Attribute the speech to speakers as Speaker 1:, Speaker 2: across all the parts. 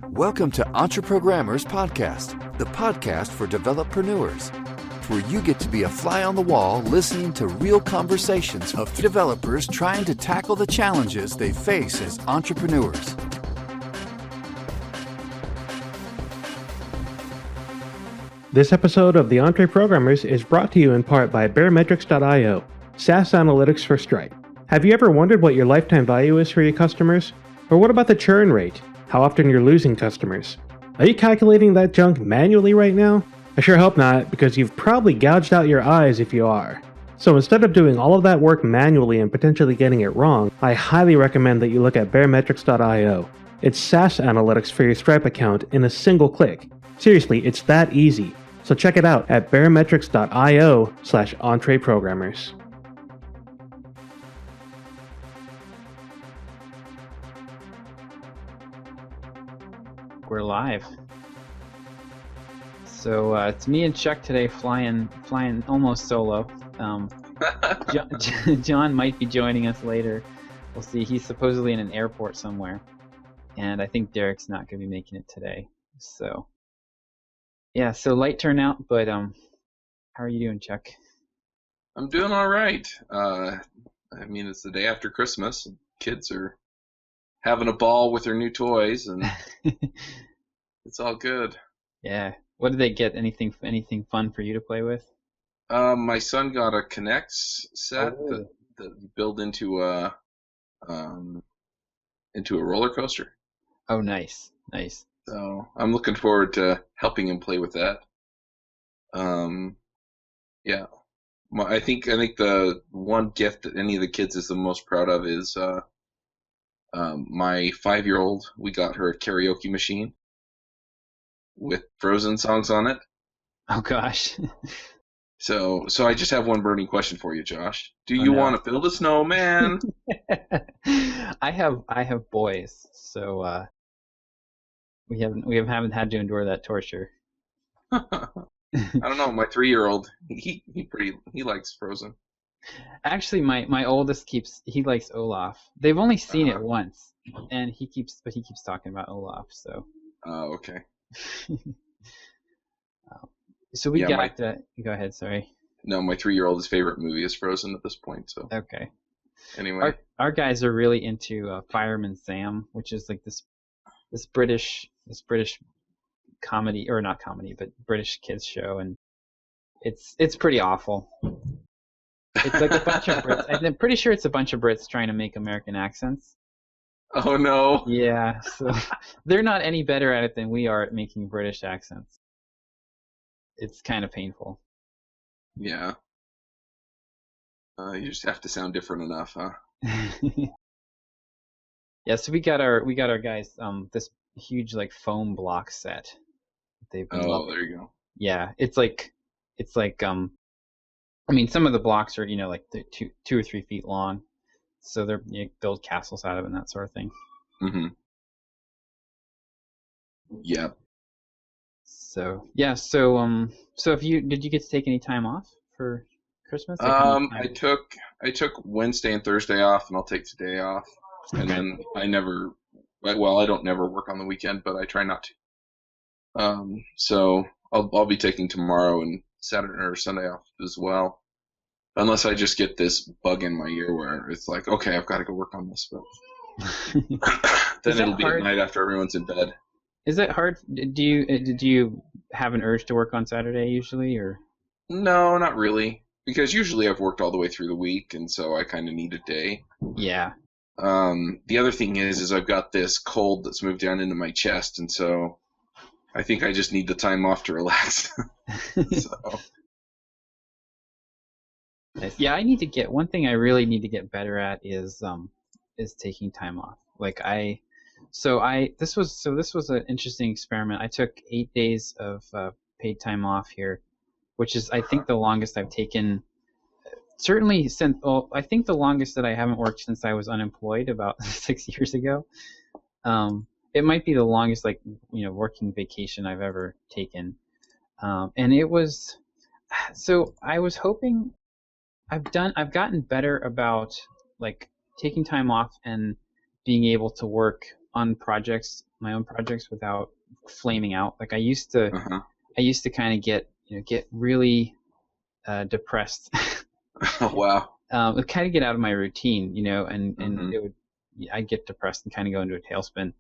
Speaker 1: Welcome to EntreProgrammers Podcast, the podcast for developreneurs, where you get to be a fly on the wall listening to real conversations of developers trying to tackle the challenges they face as entrepreneurs.
Speaker 2: This episode of the EntreProgrammers is brought to you in part by Barometrics.io, SaaS analytics for Stripe. Have you ever wondered what your lifetime value is for your customers? Or what about the churn rate? How often you're losing customers? Are you calculating that junk manually right now? I sure hope not, because you've probably gouged out your eyes if you are. So instead of doing all of that work manually and potentially getting it wrong, I highly recommend that you look at Barometrics.io. It's SaaS analytics for your Stripe account in a single click. Seriously, it's that easy. So check it out at barometrics.io/EntreProgrammers.
Speaker 3: We're live. So it's me and Chuck today flying almost solo. John might be joining us later. We'll see. He's supposedly in an airport somewhere. And I think Derek's not going to be making it today. So, yeah, so light turnout, but how are you doing, Chuck?
Speaker 4: I'm doing all right. It's the day after Christmas, and kids are having a ball with their new toys, and it's all good.
Speaker 3: Yeah. What did they get? Anything fun for you to play with?
Speaker 4: My son got a Kinect set that you build into a roller coaster.
Speaker 3: Oh, nice.
Speaker 4: So I'm looking forward to helping him play with that. Yeah. I think the one gift that any of the kids is the most proud of is my 5-year-old. We got her a karaoke machine with Frozen songs on it.
Speaker 3: Oh gosh.
Speaker 4: So I just have one burning question for you, Josh. Do you want to build a snowman?
Speaker 3: I have boys, so we haven't had to endure that torture.
Speaker 4: I don't know. My 3-year-old, he likes Frozen.
Speaker 3: Actually, my oldest likes Olaf. They've only seen it once, and he keeps talking about Olaf. So.
Speaker 4: Oh, okay.
Speaker 3: So we got that. Go ahead. Sorry.
Speaker 4: No, my 3-year-old's favorite movie is Frozen at this point. So.
Speaker 3: Okay.
Speaker 4: Anyway.
Speaker 3: Our guys are really into Fireman Sam, which is like this British comedy, or not comedy, but British kids show, and it's pretty awful. It's like a bunch of Brits. I'm pretty sure it's a bunch of Brits trying to make American accents.
Speaker 4: Oh no.
Speaker 3: Yeah, so they're not any better at it than we are at making British accents. It's kind of painful.
Speaker 4: Yeah. You just have to sound different enough, huh?
Speaker 3: Yeah, so we got our guys this huge like foam block set. They've been loving.
Speaker 4: There you go.
Speaker 3: Yeah, it's like some of the blocks are like 2 or 3 feet long, so you build castles out of it and that sort of thing.
Speaker 4: Mm-hmm. Yeah.
Speaker 3: So yeah, so did you get to take any time off for Christmas?
Speaker 4: I took Wednesday and Thursday off, and I'll take today off, and then I don't never work on the weekend, but I try not to. So I'll be taking tomorrow and Saturday or Sunday off as well. Unless I just get this bug in my ear where it's like, okay, I've got to go work on this, but then it'll be at night after everyone's in bed.
Speaker 3: Is that hard? Do you have an urge to work on Saturday usually, or?
Speaker 4: No, not really, because usually I've worked all the way through the week, and so I kind of need a day.
Speaker 3: Yeah.
Speaker 4: The other thing is I've got this cold that's moved down into my chest, and so I think I just need the time off to relax. So.
Speaker 3: Yeah, one thing I really need to get better at is taking time off. This was an interesting experiment. I took 8 days of paid time off here, which is I think the longest I've taken. Certainly I think the longest that I haven't worked since I was unemployed about 6 years ago. It might be the longest working vacation I've ever taken, and it was. So I was hoping. I've gotten better about taking time off and being able to work on projects, my own projects, without flaming out. Like I used to kind of get really depressed.
Speaker 4: Oh, wow.
Speaker 3: It kind of get out of my routine, and I'd get depressed and kind of go into a tailspin.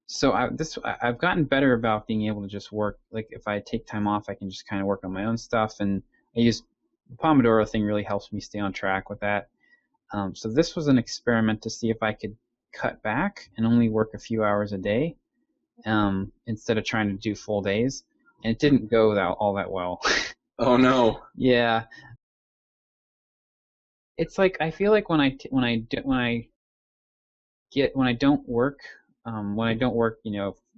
Speaker 3: So I've gotten better about being able to just work. Like if I take time off, I can just kind of work on my own stuff, and I use the Pomodoro thing really helps me stay on track with that. So this was an experiment to see if I could cut back and only work a few hours a day, instead of trying to do full days, and it didn't go all that well.
Speaker 4: Oh no.
Speaker 3: Yeah. It's like I feel like when I don't work,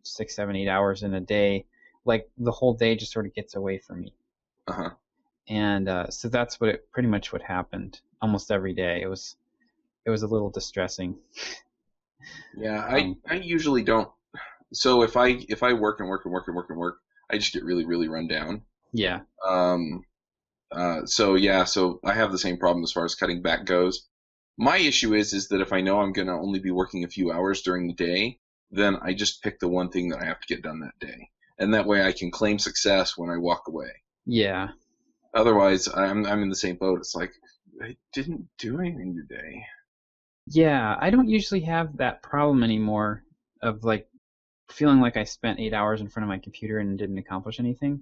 Speaker 3: 6, 7, 8 hours in a day, like the whole day just sort of gets away from me. And so that's pretty much what happened almost every day. It was a little distressing.
Speaker 4: Yeah, I usually don't. So if I work and work and work and work and work, I just get really, really run down.
Speaker 3: Yeah.
Speaker 4: So I have the same problem as far as cutting back goes. My issue is that if I know I'm going to only be working a few hours during the day, then I just pick the one thing that I have to get done that day. And that way I can claim success when I walk away.
Speaker 3: Yeah.
Speaker 4: Otherwise, I'm in the same boat. It's like, I didn't do anything today.
Speaker 3: Yeah, I don't usually have that problem anymore of like feeling like I spent 8 hours in front of my computer and didn't accomplish anything.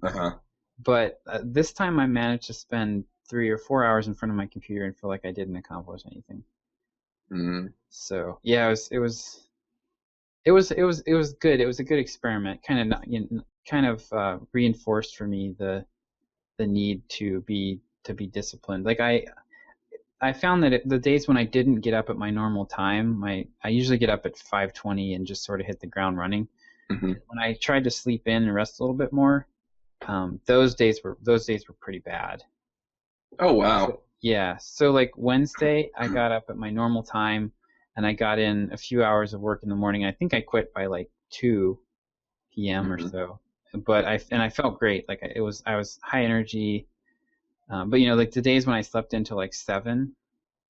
Speaker 3: But this time I managed to spend 3 or 4 hours in front of my computer and feel like I didn't accomplish anything. So yeah, it was good. It was a good experiment. Kind of reinforced for me the need to be disciplined. Like I found that the days when I didn't get up at my normal time, I usually get up at 5:20 and just sort of hit the ground running. When I tried to sleep in and rest a little bit more, those days were pretty bad.
Speaker 4: Oh wow.
Speaker 3: So, yeah. So like Wednesday, I got up at my normal time, and I got in a few hours of work in the morning. I think I quit by like 2 p.m. or so. But I felt great. Like I was high energy. But like the days when I slept until like 7,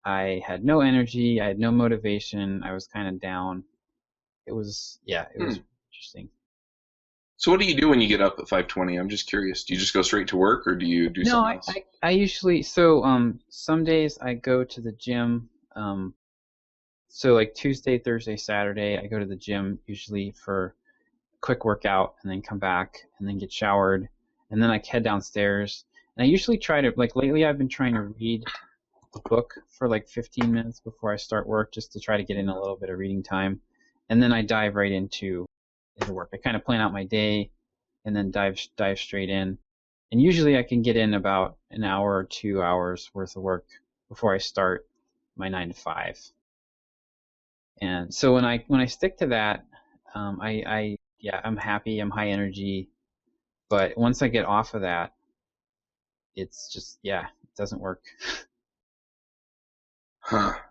Speaker 3: I had no energy. I had no motivation. I was kind of down. It was interesting.
Speaker 4: So what do you do when you get up at 5:20? I'm just curious. Do you just go straight to work, or do you do something else?
Speaker 3: No, I usually some days I go to the gym. So like Tuesday, Thursday, Saturday, I go to the gym usually for a quick workout and then come back and then get showered and then I head downstairs. And I usually try to, like lately I've been trying to read a book for like 15 minutes before I start work, just to try to get in a little bit of reading time. And then I dive right into work. I kind of plan out my day and then dive straight in. And usually I can get in about an hour or 2 hours worth of work before I start my 9 to 5. And so when I stick to that, I'm happy, I'm high energy. But once I get off of that, it's just, it doesn't work.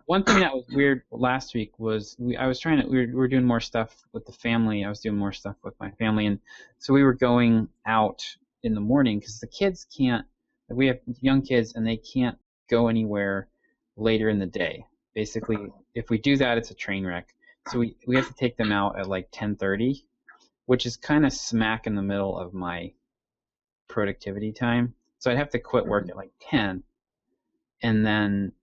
Speaker 3: One thing that was weird last week was we were doing more stuff with the family. I was doing more stuff with my family, and so we were going out in the morning because the kids can't. We have young kids, and they can't go anywhere later in the day. Basically, if we do that, it's a train wreck. So we have to take them out at like 10:30, which is kind of smack in the middle of my productivity time. So I'd have to quit work at like 10, and then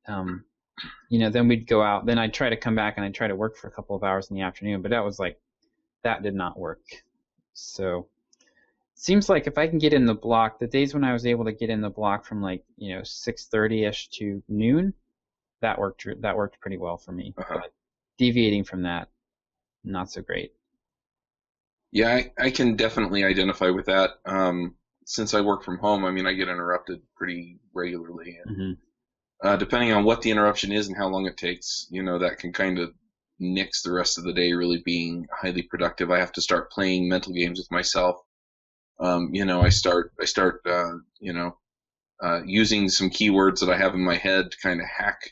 Speaker 3: then we'd go out. Then I'd try to come back and I'd try to work for a couple of hours in the afternoon, but that did not work. So it seems like if I can get in the block, the days when I was able to get in the block from like 6:30ish to noon, that worked pretty well for me. But deviating from that, not so great.
Speaker 4: Yeah, I can definitely identify with that. Since I work from home, I mean, I get interrupted pretty regularly. And, depending on what the interruption is and how long it takes, that can kind of nix the rest of the day really being highly productive. I have to start playing mental games with myself. I start using some keywords that I have in my head to kind of hack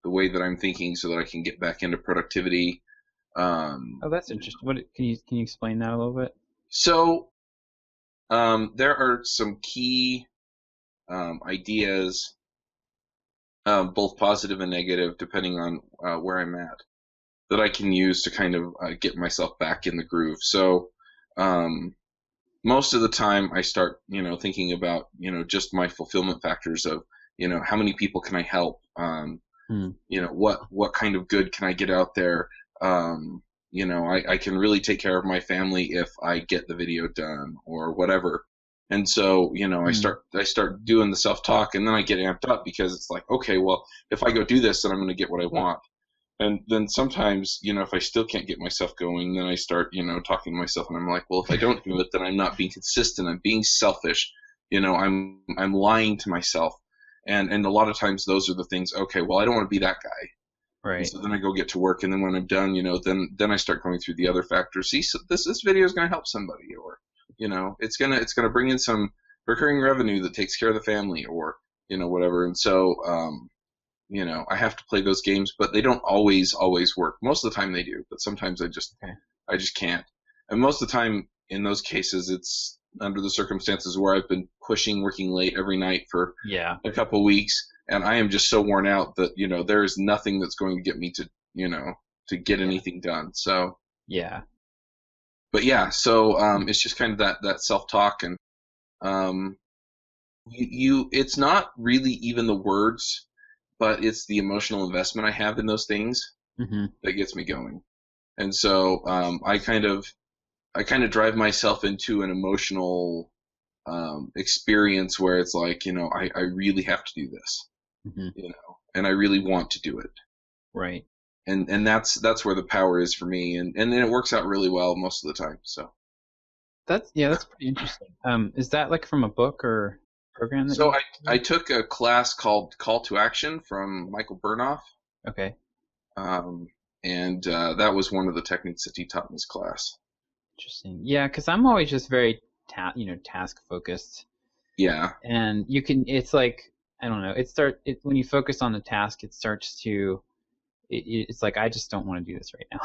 Speaker 4: the way that I'm thinking so that I can get back into productivity.
Speaker 3: That's interesting. What can you explain that a little bit?
Speaker 4: So, there are some key ideas, both positive and negative, depending on where I'm at. that I can use to kind of get myself back in the groove. So most of the time I start, thinking about, just my fulfillment factors of, how many people can I help? What kind of good can I get out there? I can really take care of my family if I get the video done or whatever. And so, I start doing the self-talk, and then I get amped up because it's like, okay, well, if I go do this, then I'm going to get what I want. And then sometimes, if I still can't get myself going, then I start, talking to myself, and I'm like, well, if I don't do it, then I'm not being consistent. I'm being selfish. I'm lying to myself. And a lot of times those are the things, okay, well, I don't want to be that guy.
Speaker 3: Right.
Speaker 4: And so then I go get to work, and then when I'm done, then I start going through the other factors. See, so this video is going to help somebody, or, it's going to bring in some recurring revenue that takes care of the family, or, whatever. And so, I have to play those games, but they don't always work. Most of the time they do, but sometimes I just can't. And most of the time in those cases, it's under the circumstances where I've been working late every night for a couple of weeks, and I am just so worn out that, there is nothing that's going to get me to get anything done. So, but so, it's just kind of that self-talk, and, it's not really even the words, but it's the emotional investment I have in those things that gets me going. And so I kind of drive myself into an emotional experience where it's like, I really have to do this, and I really want to do it.
Speaker 3: Right.
Speaker 4: And that's where the power is for me, and it works out really well most of the time. So
Speaker 3: that's pretty interesting. Is that like from a book or program?
Speaker 4: So I took a class called Call to Action from Michael Burnoff.
Speaker 3: Okay.
Speaker 4: And that was one of the techniques that he taught in his class.
Speaker 3: Interesting. Yeah, because I'm always just very task focused.
Speaker 4: Yeah.
Speaker 3: And it's like, I don't know, when you focus on the task, it starts to, it's like, I just don't want to do this right now.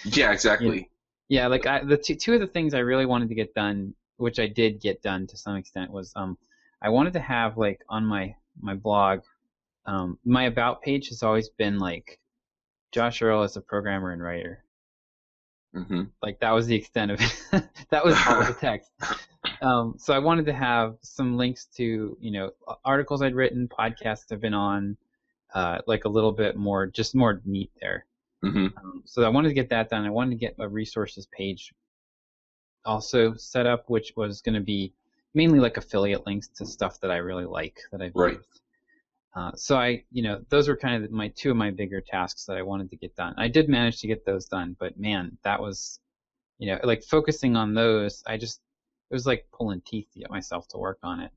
Speaker 4: Yeah, exactly.
Speaker 3: Yeah, like the two of the things I really wanted to get done, which I did get done to some extent, was I wanted to have, like, on my blog, my about page has always been like, Josh Earl is a programmer and writer. Like, that was the extent of it. That was all the text. So I wanted to have some links to, articles I'd written, podcasts I've been on, like a little bit more, just more meat there. So I wanted to get that done. I wanted to get a resources page also set up, which was going to be mainly like affiliate links to stuff that I really like, that I've used. So those were kind of two of my bigger tasks that I wanted to get done. I did manage to get those done, but man, that was, like focusing on those, it was like pulling teeth to get myself to work on it.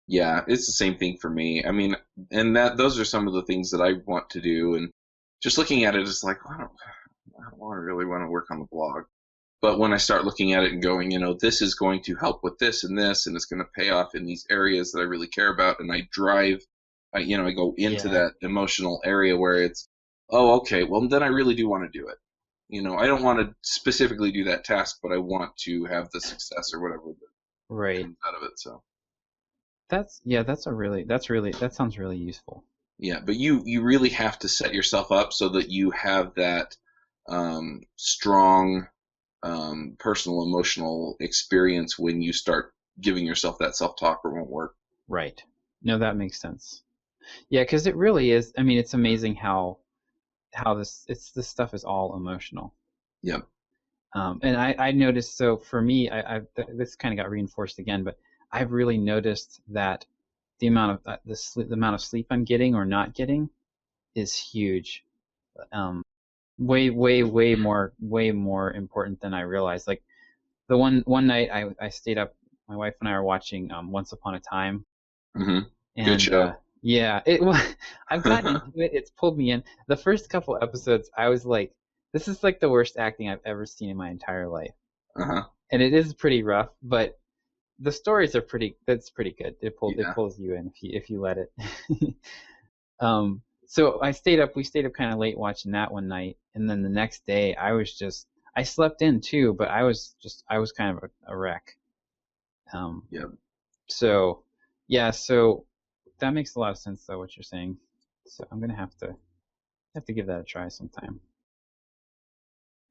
Speaker 4: Yeah, it's the same thing for me. I mean, and those are some of the things that I want to do, and just looking at it, it's like, well, I don't really want to work on the blog. But when I start looking at it and going, this is going to help with this, and it's going to pay off in these areas that I really care about, and I go into that emotional area where it's, oh, okay, well, then I really do want to do it. I don't want to specifically do that task, but I want to have the success or whatever that comes out of it. So that sounds really useful. Yeah, but you really have to set yourself up so that you have that strong personal emotional experience when you start giving yourself that self-talk, or it won't work.
Speaker 3: Right. No, that makes sense. Yeah, because it really is. I mean, it's amazing how this stuff is all emotional.
Speaker 4: Yep.
Speaker 3: And I noticed. So for me, this kind of got reinforced again, but I've really noticed that the amount of the amount of sleep I'm getting or not getting is huge. Way more important than I realized. Like the one night I stayed up. My wife and I were watching Once Upon a Time.
Speaker 4: And,
Speaker 3: good show. Yeah, I've gotten into it. It's pulled me in. The first couple episodes, I was like, this is like the worst acting I've ever seen in my entire life. And it is pretty rough, but the stories are that's pretty good. It pulls you in if you let it. So we stayed up kind of late watching that one night, and then the next day I slept in too, but I was kind of a wreck. So that makes a lot of sense though, what you're saying. So I'm gonna have to give that a try sometime.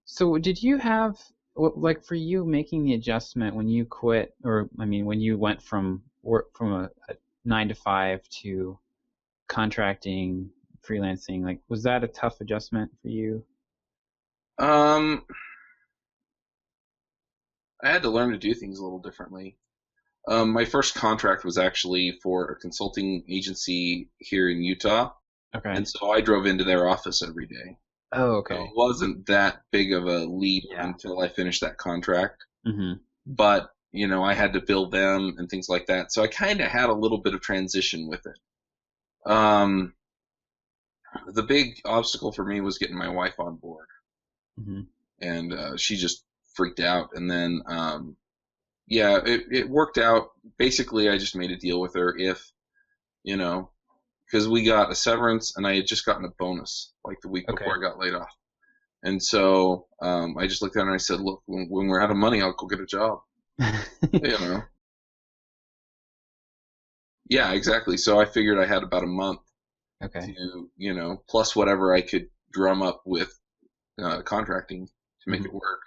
Speaker 3: So did you have, like for you making the adjustment when you quit, or I mean when you went from work from a 9 to 5 to contracting, freelancing, like was that a tough adjustment for you?
Speaker 4: Um, I had to learn to do things a little differently. My first contract was actually for a consulting agency here in Utah,
Speaker 3: Okay.
Speaker 4: and so I drove into their office every day.
Speaker 3: Oh,
Speaker 4: So
Speaker 3: okay.
Speaker 4: it wasn't that big of a leap
Speaker 3: Yeah.
Speaker 4: until I finished that contract.
Speaker 3: Mm-hmm.
Speaker 4: But, I had to build them and things like that. So I kind of had a little bit of transition with it. The big obstacle for me was getting my wife on board.
Speaker 3: Mm-hmm.
Speaker 4: And she just freaked out. And then, it worked out. Basically, I just made a deal with her if, because we got a severance and I had just gotten a bonus like the week
Speaker 3: Okay.
Speaker 4: before I got laid off. And so I just looked at her and I said, look, when we're out of money, I'll go get a job. Yeah, exactly. So I figured I had about a month
Speaker 3: Okay.
Speaker 4: to, plus whatever I could drum up with contracting to make it work.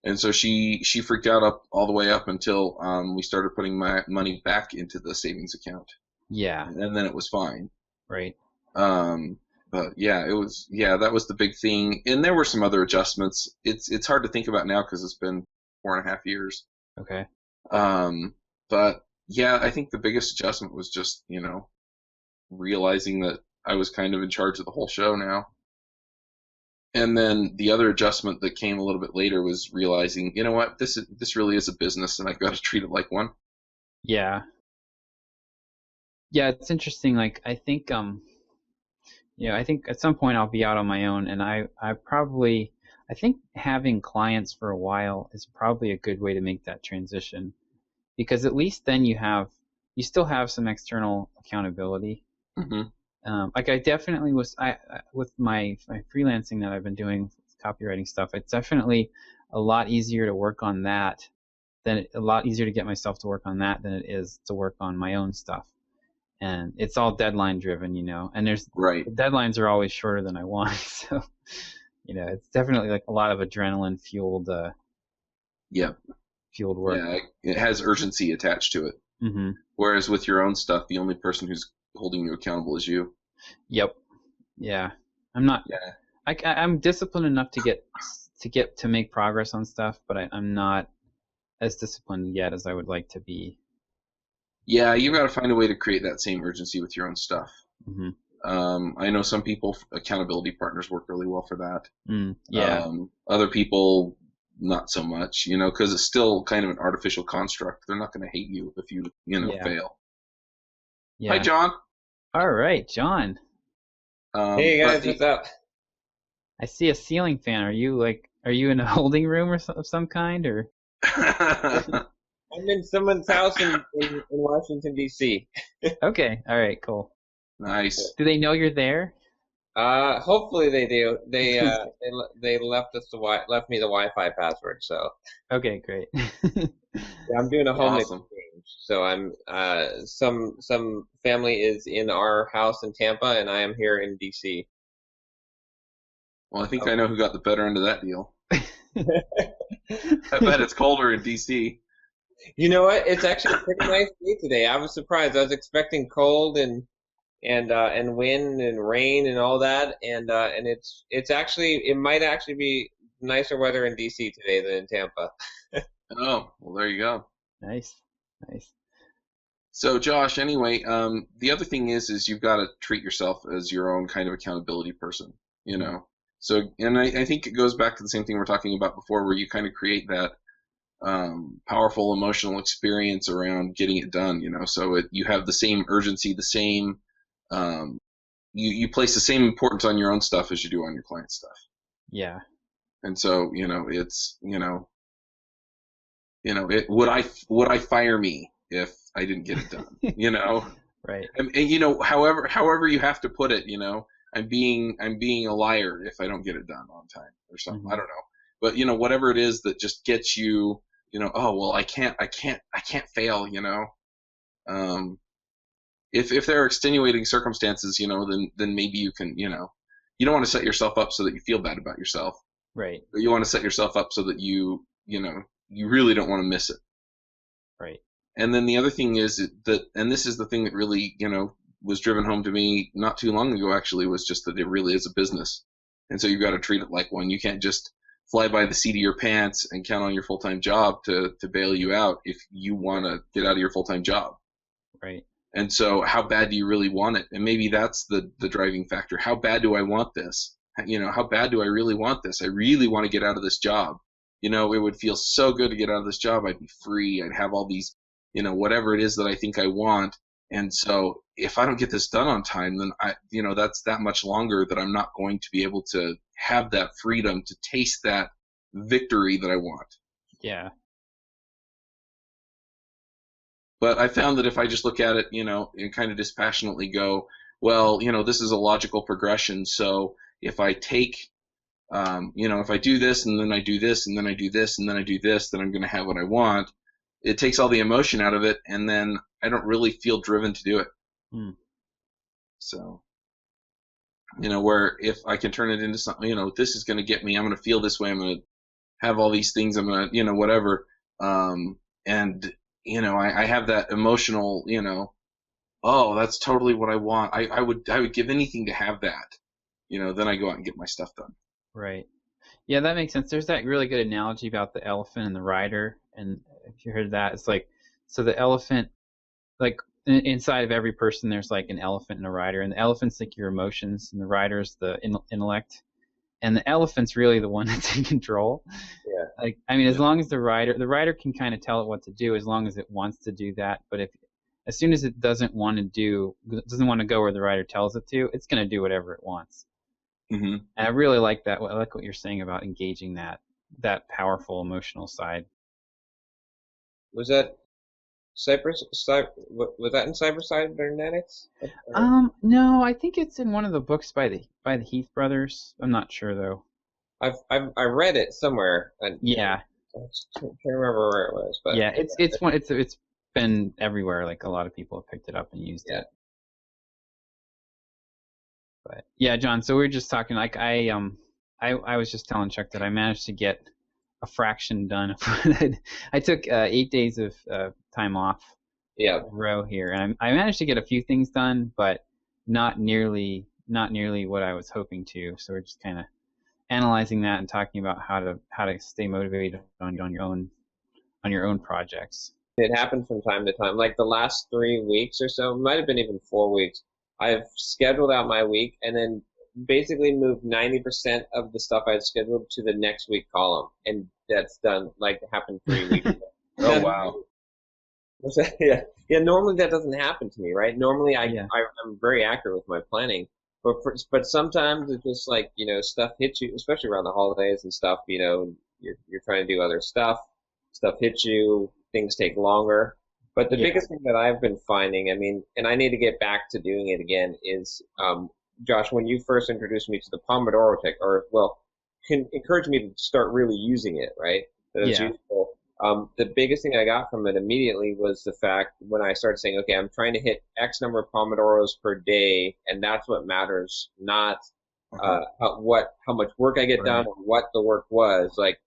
Speaker 4: And so she freaked out all the way up until we started putting my money back into the savings account.
Speaker 3: Yeah.
Speaker 4: And then it was fine.
Speaker 3: Right.
Speaker 4: But yeah, that was the big thing. And there were some other adjustments. It's hard to think about now because it's been 4.5 years.
Speaker 3: Okay.
Speaker 4: But yeah, I think the biggest adjustment was just, realizing that I was kind of in charge of the whole show now. And then the other adjustment that came a little bit later was realizing, you know what, this really is a business and I've got to treat it like one.
Speaker 3: Yeah. Yeah, it's interesting. Like I think I think at some point I'll be out on my own, and I think having clients for a while is probably a good way to make that transition, because at least then you still have some external accountability.
Speaker 4: Mm-hmm.
Speaker 3: Like I definitely was with my freelancing that I've been doing, copywriting stuff. It's definitely a lot easier to work on that a lot easier to get myself to work on that than it is to work on my own stuff. And it's all deadline driven, and the deadlines are always shorter than I want. So, it's definitely like a lot of adrenaline fueled work.
Speaker 4: Yeah, it has urgency attached to it.
Speaker 3: Mm-hmm.
Speaker 4: Whereas with your own stuff, the only person who's holding you accountable is you.
Speaker 3: Yep. Yeah. I'm not. Yeah. I'm disciplined enough to make progress on stuff, but I'm not as disciplined yet as I would like to be.
Speaker 4: Yeah, you've got to find a way to create that same urgency with your own stuff.
Speaker 3: Mm-hmm.
Speaker 4: I know some people, accountability partners work really well for that.
Speaker 3: Yeah.
Speaker 4: Other people, not so much, because it's still kind of an artificial construct. They're not going to hate you if you fail. Yeah. Hi, John.
Speaker 3: All right, John.
Speaker 5: Hey guys, what's up?
Speaker 3: I see a ceiling fan. Are you in a holding room of some kind, or?
Speaker 5: I'm in someone's house in Washington D.C.
Speaker 3: Okay. All right. Cool.
Speaker 4: Nice.
Speaker 3: Do they know you're there?
Speaker 5: Hopefully they do. They left me the Wi-Fi password. So.
Speaker 3: Okay. Great.
Speaker 5: Yeah, I'm doing a home exchange. So I'm some family is in our house in Tampa, and I am here in D.C.
Speaker 4: Well, I think I know who got the better end of that deal. I bet it's colder in D.C.
Speaker 5: You know what? It's actually a pretty nice day today. I was surprised. I was expecting cold and wind and rain and all that, and it might actually be nicer weather in DC today than in Tampa.
Speaker 4: Oh, well, there you go.
Speaker 3: Nice.
Speaker 4: So, Josh, anyway, the other thing is you've got to treat yourself as your own kind of accountability person, So, and I think it goes back to the same thing we were talking about before, where you kind of create that powerful emotional experience around getting it done, So you have the same urgency, the same you place the same importance on your own stuff as you do on your client stuff.
Speaker 3: Yeah.
Speaker 4: And so it's it would I fire me if I didn't get it done,
Speaker 3: Right.
Speaker 4: And however you have to put it, I'm being a liar if I don't get it done on time or something. Mm-hmm. I don't know. But whatever it is that just gets you, oh well, I can't fail, if there are extenuating circumstances, then maybe you can, you don't want to set yourself up so that you feel bad about yourself.
Speaker 3: Right.
Speaker 4: But you want to set yourself up so that you really don't want to miss it.
Speaker 3: Right.
Speaker 4: And then the other thing is that, and this is the thing that really, was driven home to me not too long ago, actually, was just that it really is a business. And so you've got to treat it like one. You can't just fly by the seat of your pants and count on your full-time job to bail you out if you want to get out of your full-time job.
Speaker 3: Right.
Speaker 4: And so how bad do you really want it? And maybe that's the driving factor. How bad do I want this? How bad do I really want this? I really want to get out of this job. It would feel so good to get out of this job. I'd be free. I'd have all these, whatever it is that I think I want. And so if I don't get this done on time, then that's that much longer that I'm not going to be able to have that freedom to taste that victory that I want.
Speaker 3: Yeah.
Speaker 4: But I found that if I just look at it, and kind of dispassionately go, well, this is a logical progression. So if I take, if I do this and then I do this and then I do this and then I do this, then I'm going to have what I want. It takes all the emotion out of it, and then I don't really feel driven to do it. So, where if I can turn it into something, this is going to get me, I'm going to feel this way, I'm going to have all these things, I'm going to, whatever. And, I have that emotional, oh, that's totally what I want. I would give anything to have that. Then I go out and get my stuff done.
Speaker 3: Right. Yeah, that makes sense. There's that really good analogy about the elephant and the rider. And if you heard that, it's like, so the elephant, like inside of every person, there's like an elephant and a rider. And the elephant's like your emotions, and the rider's the intellect. And the elephant's really the one that's in control.
Speaker 5: Yeah.
Speaker 3: Like, I mean, as long as the rider can kind of tell it what to do, as long as it wants to do that. But as soon as it doesn't want to go where the rider tells it to, it's going to do whatever it wants.
Speaker 4: Mm-hmm.
Speaker 3: And I really like that. I like what you're saying about engaging that powerful emotional side.
Speaker 5: Was that was that in Cyber Cybernetics?
Speaker 3: No, I think it's in one of the books by the Heath brothers. I'm not sure though.
Speaker 5: I read it somewhere.
Speaker 3: Yeah.
Speaker 5: I can't remember where it was, but
Speaker 3: yeah, it's been everywhere. Like a lot of people have picked it up and used it. But yeah, John. So we were just talking. Like I was just telling Chuck that I managed to get a fraction done. I took 8 days of time off in a row here, and I managed to get a few things done, but not nearly what I was hoping to. So we're just kind of analyzing that and talking about how to stay motivated on your own projects.
Speaker 5: It happens from time to time. Like the last 3 weeks or so, it might have been even 4 weeks. I've scheduled out my week and then basically moved 90% of the stuff I had scheduled to the next week column, and that's done. Like it happened 3 weeks ago.
Speaker 4: Oh wow.
Speaker 5: Yeah. Normally that doesn't happen to me, right? Normally I'm very accurate with my planning, but sometimes it's just like stuff hits you, especially around the holidays and stuff. You're trying to do other stuff. Stuff hits you. Things take longer. But the biggest thing that I've been finding, and I need to get back to doing it again, is Josh, when you first introduced me to the Pomodoro encouraged me to start really using it, right? That it's useful. The biggest thing I got from it immediately was the fact when I started saying, okay, I'm trying to hit X number of Pomodoros per day, and that's what matters, not how much work I get done or what the work was. Like,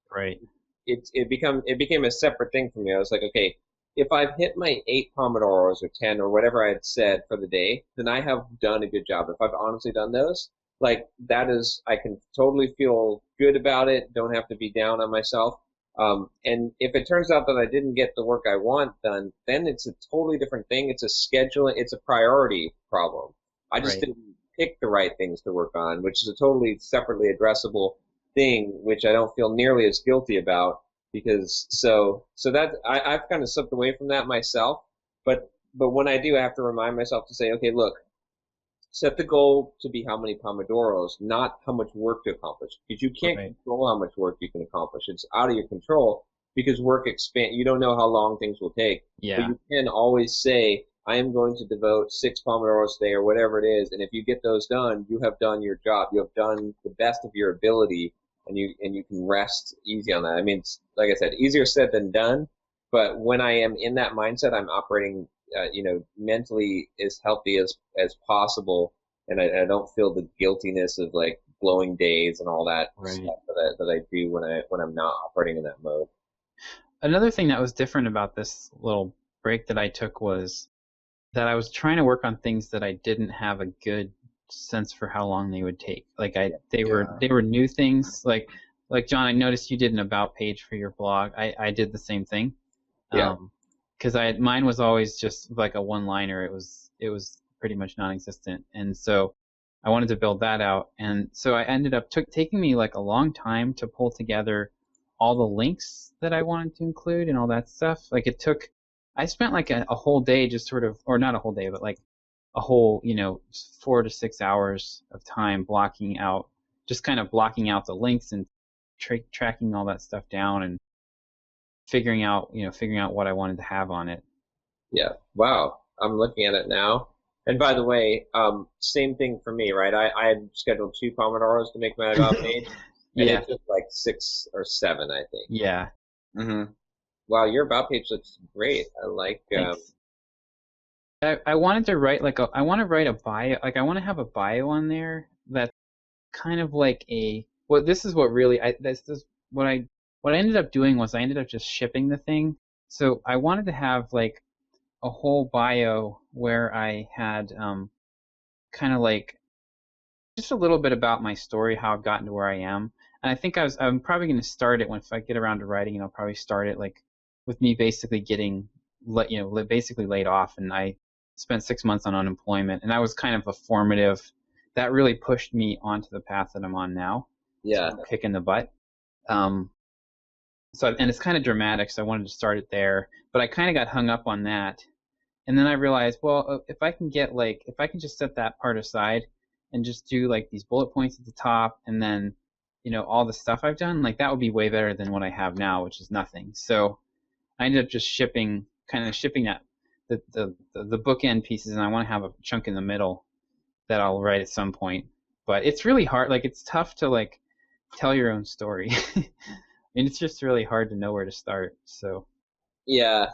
Speaker 5: it became a separate thing for me. I was like, okay, if I've hit my 8 Pomodoros or 10 or whatever I had said for the day, then I have done a good job. If I've honestly done those, like that is, I can totally feel good about it. Don't have to be down on myself. And if it turns out that I didn't get the work I want done, then it's a totally different thing. It's a scheduling, it's a priority problem. I just didn't pick the right things to work on, which is a totally separately addressable thing, which I don't feel nearly as guilty about. Because so that I've kind of slipped away from that myself, but when I do, I have to remind myself to say, okay, look, set the goal to be how many Pomodoros, not how much work to accomplish, because you can't control how much work you can accomplish. It's out of your control because work expands. You don't know how long things will take.
Speaker 3: Yeah.
Speaker 5: But you can always say, I am going to devote 6 Pomodoros a day or whatever it is, and if you get those done, you have done your job. You have done the best of your ability. And you can rest easy on that. It's, like I said, easier said than done. But when I am in that mindset, I'm operating, mentally as healthy as possible, and I don't feel the guiltiness of like glowing days and all that
Speaker 3: Right.
Speaker 5: stuff that I do when I'm not operating in that mode.
Speaker 3: Another thing that was different about this little break that I took was that I was trying to work on things that I didn't have a good sense for how long they would take. Like they were new things. Like John, I noticed you did an about page for your blog. I did the same thing.
Speaker 5: Yeah.
Speaker 3: Because mine was always just like a one-liner. It was pretty much non-existent, and so I wanted to build that out. And so I ended up taking me like a long time to pull together all the links that I wanted to include and all that stuff. Like I spent like a whole day just sort of, or not a whole day, but like a whole 4 to 6 hours of time blocking out the links and tracking all that stuff down and figuring out what I wanted to have on it.
Speaker 5: Yeah. Wow. I'm looking at it now. And by the way, same thing for me, right? I had scheduled 2 Pomodoros to make my about page, and
Speaker 3: Yeah.
Speaker 5: it took like 6 or 7, I think.
Speaker 3: Yeah.
Speaker 4: Mm-hmm.
Speaker 5: Wow, your about page looks great. I like.
Speaker 3: Thanks. I wanted to write I want to write a bio. Like I want to have a bio on there that's kind of like this is what really what I ended up doing was I ended up just shipping the thing. So I wanted to have like a whole bio where I had kind of like just a little bit about my story, how I've gotten to where I am. And I think I'm probably going to start it if I get around to writing, I'll probably start it like with me basically getting basically laid off, and I spent 6 months on unemployment, and that was kind of a formative. That really pushed me onto the path that I'm on now.
Speaker 5: Yeah.
Speaker 3: So kick in the butt. And it's kind of dramatic, so I wanted to start it there, but I kind of got hung up on that. And then I realized, well, if I can just set that part aside and just do like these bullet points at the top and then, all the stuff I've done, like that would be way better than what I have now, which is nothing. So I ended up just shipping that the bookend pieces, and I want to have a chunk in the middle that I'll write at some point. But it's really hard. Like it's tough to like tell your own story. I mean, it's just really hard to know where to start. So
Speaker 5: Yeah.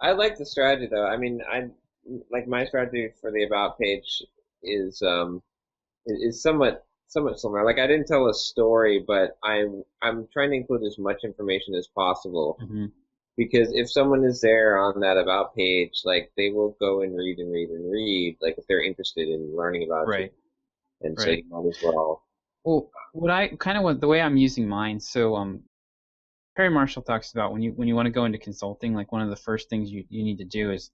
Speaker 5: I like the strategy though. I mean, I like my strategy for the about page is somewhat similar. Like I didn't tell a story, but I'm trying to include as much information as possible.
Speaker 3: Mm-hmm.
Speaker 5: Because if someone is there on that about page, like they will go and read and read and read, like if they're interested in learning about it. And so you might as well.
Speaker 3: Well, the way I'm using mine, so Perry Marshall talks about when you want to go into consulting, like one of the first things you need to do is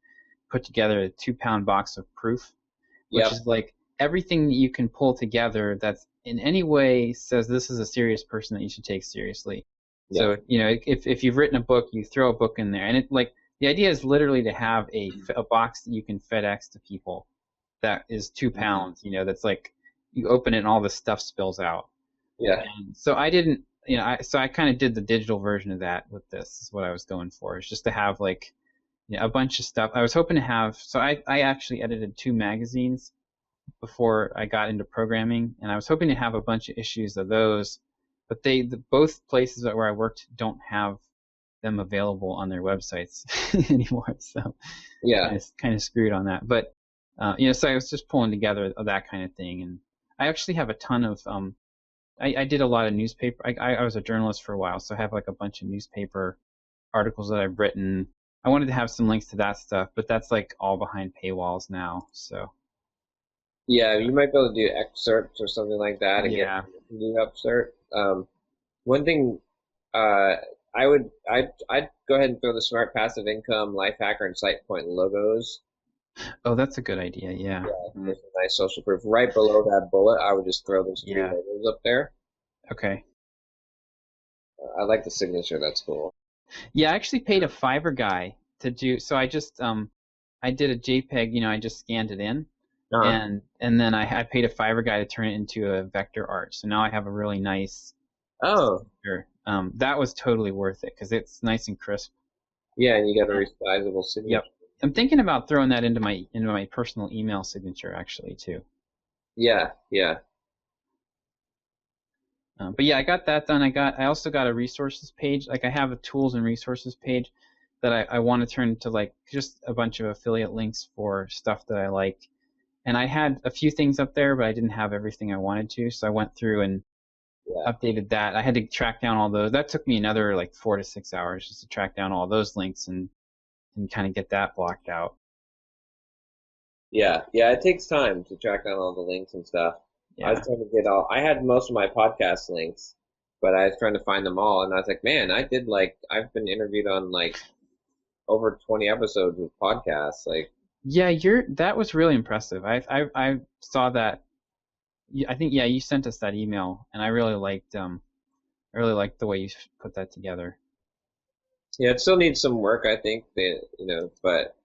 Speaker 3: put together a 2-pound box of proof, which is like everything that you can pull together that's in any way says this is a serious person that you should take seriously. So, if you've written a book, you throw a book in there. And the idea is literally to have a box that you can FedEx to people that is 2 pounds, that's like you open it and all the stuff spills out.
Speaker 5: Yeah.
Speaker 3: And so I didn't, I kind of did the digital version of that with this is what I was going for. It's just to have like a bunch of stuff. I was hoping to have, so I actually edited 2 magazines before I got into programming, and I was hoping to have a bunch of issues of those. But both places where I worked don't have them available on their websites anymore, so it's kind of screwed on that. But so I was just pulling together that kind of thing, and I actually have a ton of I did a lot of newspaper. I was a journalist for a while, so I have like a bunch of newspaper articles that I've written. I wanted to have some links to that stuff, but that's like all behind paywalls now. So
Speaker 5: yeah, you might be able to do excerpts or something like that and get new excerpt. One thing I'd go ahead and throw the Smart Passive Income, Life Hacker, and SitePoint logos.
Speaker 3: Oh, that's a good idea. Yeah.
Speaker 5: There's a nice social proof. Right below that bullet, I would just throw those 3 logos up there.
Speaker 3: Okay.
Speaker 5: I like the signature. That's cool.
Speaker 3: Yeah, I actually paid a Fiverr guy to do. So I just I did a JPEG. I just scanned it in. And then I paid a Fiverr guy to turn it into a vector art. So now I have a really nice signature. That was totally worth it because it's nice and crisp.
Speaker 5: Yeah, and you got a resizable signature.
Speaker 3: Yep. I'm thinking about throwing that into my personal email signature actually too.
Speaker 5: Yeah.
Speaker 3: But yeah, I got that done. I also got a resources page. Like I have a tools and resources page that I want to turn into like just a bunch of affiliate links for stuff that I like. And I had a few things up there, but I didn't have everything I wanted to, so I went through and updated that. I had to track down all those. That took me another like 4 to 6 hours just to track down all those links and kind of get that blocked out.
Speaker 5: Yeah, it takes time to track down all the links and stuff.
Speaker 3: Yeah.
Speaker 5: I was trying to I had most of my podcast links, but I was trying to find them all, and I was like, man, I've been interviewed on like over 20 episodes with podcasts, like.
Speaker 3: Yeah, that was really impressive. I saw that. I think you sent us that email, and I really liked the way you put that together.
Speaker 5: Yeah, it still needs some work, I think, but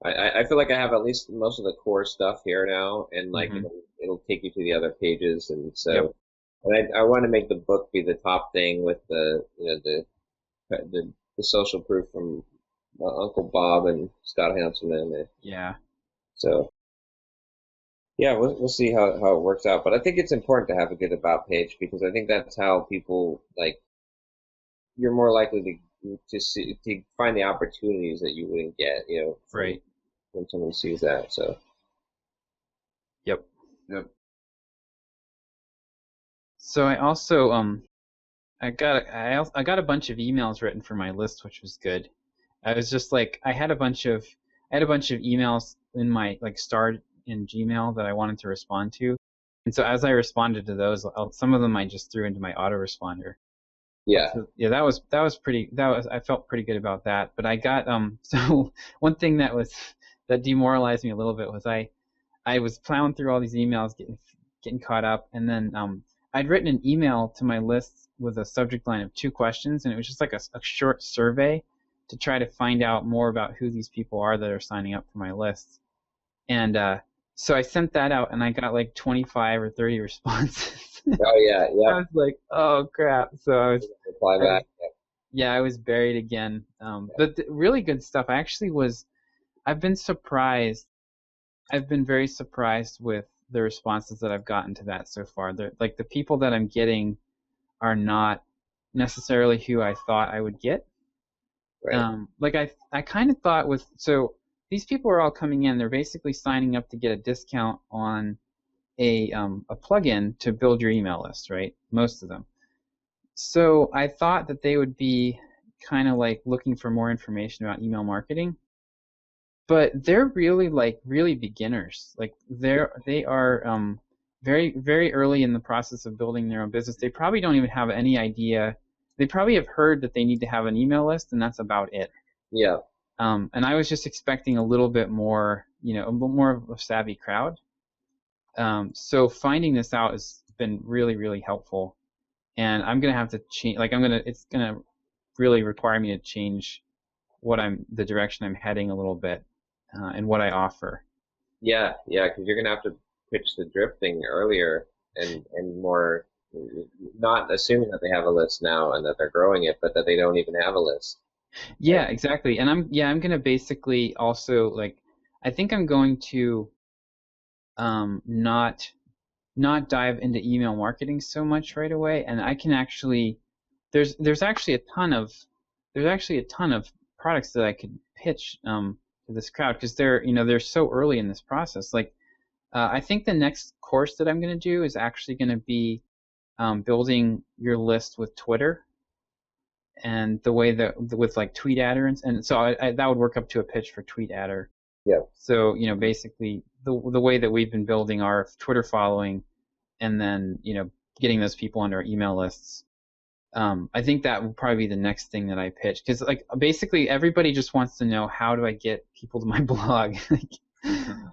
Speaker 5: I feel like I have at least most of the core stuff here now, and like it'll take you to the other pages, and so. Yep. And I want to make the book be the top thing with the social proof from Uncle Bob and Scott Hanselman. And
Speaker 3: yeah.
Speaker 5: So. Yeah, we'll see how it works out, but I think it's important to have a good about page because I think that's how people you're more likely to find the opportunities that you wouldn't get,
Speaker 3: right,
Speaker 5: when someone sees that. So.
Speaker 3: Yep. So I also I got a bunch of emails written for my list, which was good. I was just like I had a bunch of emails in my starred in Gmail that I wanted to respond to, and so as I responded to those, some of them I just threw into my autoresponder.
Speaker 5: Yeah.
Speaker 3: So, yeah, I felt pretty good about that. But I got so one thing that demoralized me a little bit was I was plowing through all these emails, getting caught up, and then I'd written an email to my list with a subject line of 2 questions, and it was just like a short survey to try to find out more about who these people are that are signing up for my list. And so I sent that out, and I got like 25 or 30 responses.
Speaker 5: Oh yeah.
Speaker 3: I was like, oh crap! So I was
Speaker 5: reply back.
Speaker 3: I was buried again. But the really good stuff. I've been surprised. I've been very surprised with the responses that I've gotten to that so far. Like the people that I'm getting are not necessarily who I thought I would get.
Speaker 5: Right.
Speaker 3: I kind of thought so these people are all coming in. They're basically signing up to get a discount on a plugin to build your email list, right? Most of them. So I thought that they would be kind of like looking for more information about email marketing. But they're really beginners. Like they are very, very early in the process of building their own business. They probably don't even have any idea. They probably have heard that they need to have an email list, and that's about it.
Speaker 5: Yeah.
Speaker 3: And I was just expecting a little bit more, a little more of a savvy crowd. So finding this out has been really, really helpful. And I'm gonna have to change. It's gonna really require me to change the direction I'm heading a little bit. And what I offer.
Speaker 5: Yeah, because you're gonna have to pitch the drip thing earlier and more, not assuming that they have a list now and that they're growing it, but that they don't even have a list.
Speaker 3: Yeah, exactly. And I'm gonna basically also I think I'm going to not dive into email marketing so much right away, and I can actually there's actually a ton of products that I could pitch to this crowd because they're so early in this process. I think the next course that I'm going to do is actually going to be building your list with Twitter and the way that with Tweet Adder and so that would work up to a pitch for Tweet Adder.
Speaker 5: Yeah.
Speaker 3: So basically the way that we've been building our Twitter following and then getting those people onto our email lists. I think that will probably be the next thing that I pitch because basically everybody just wants to know how do I get people to my blog.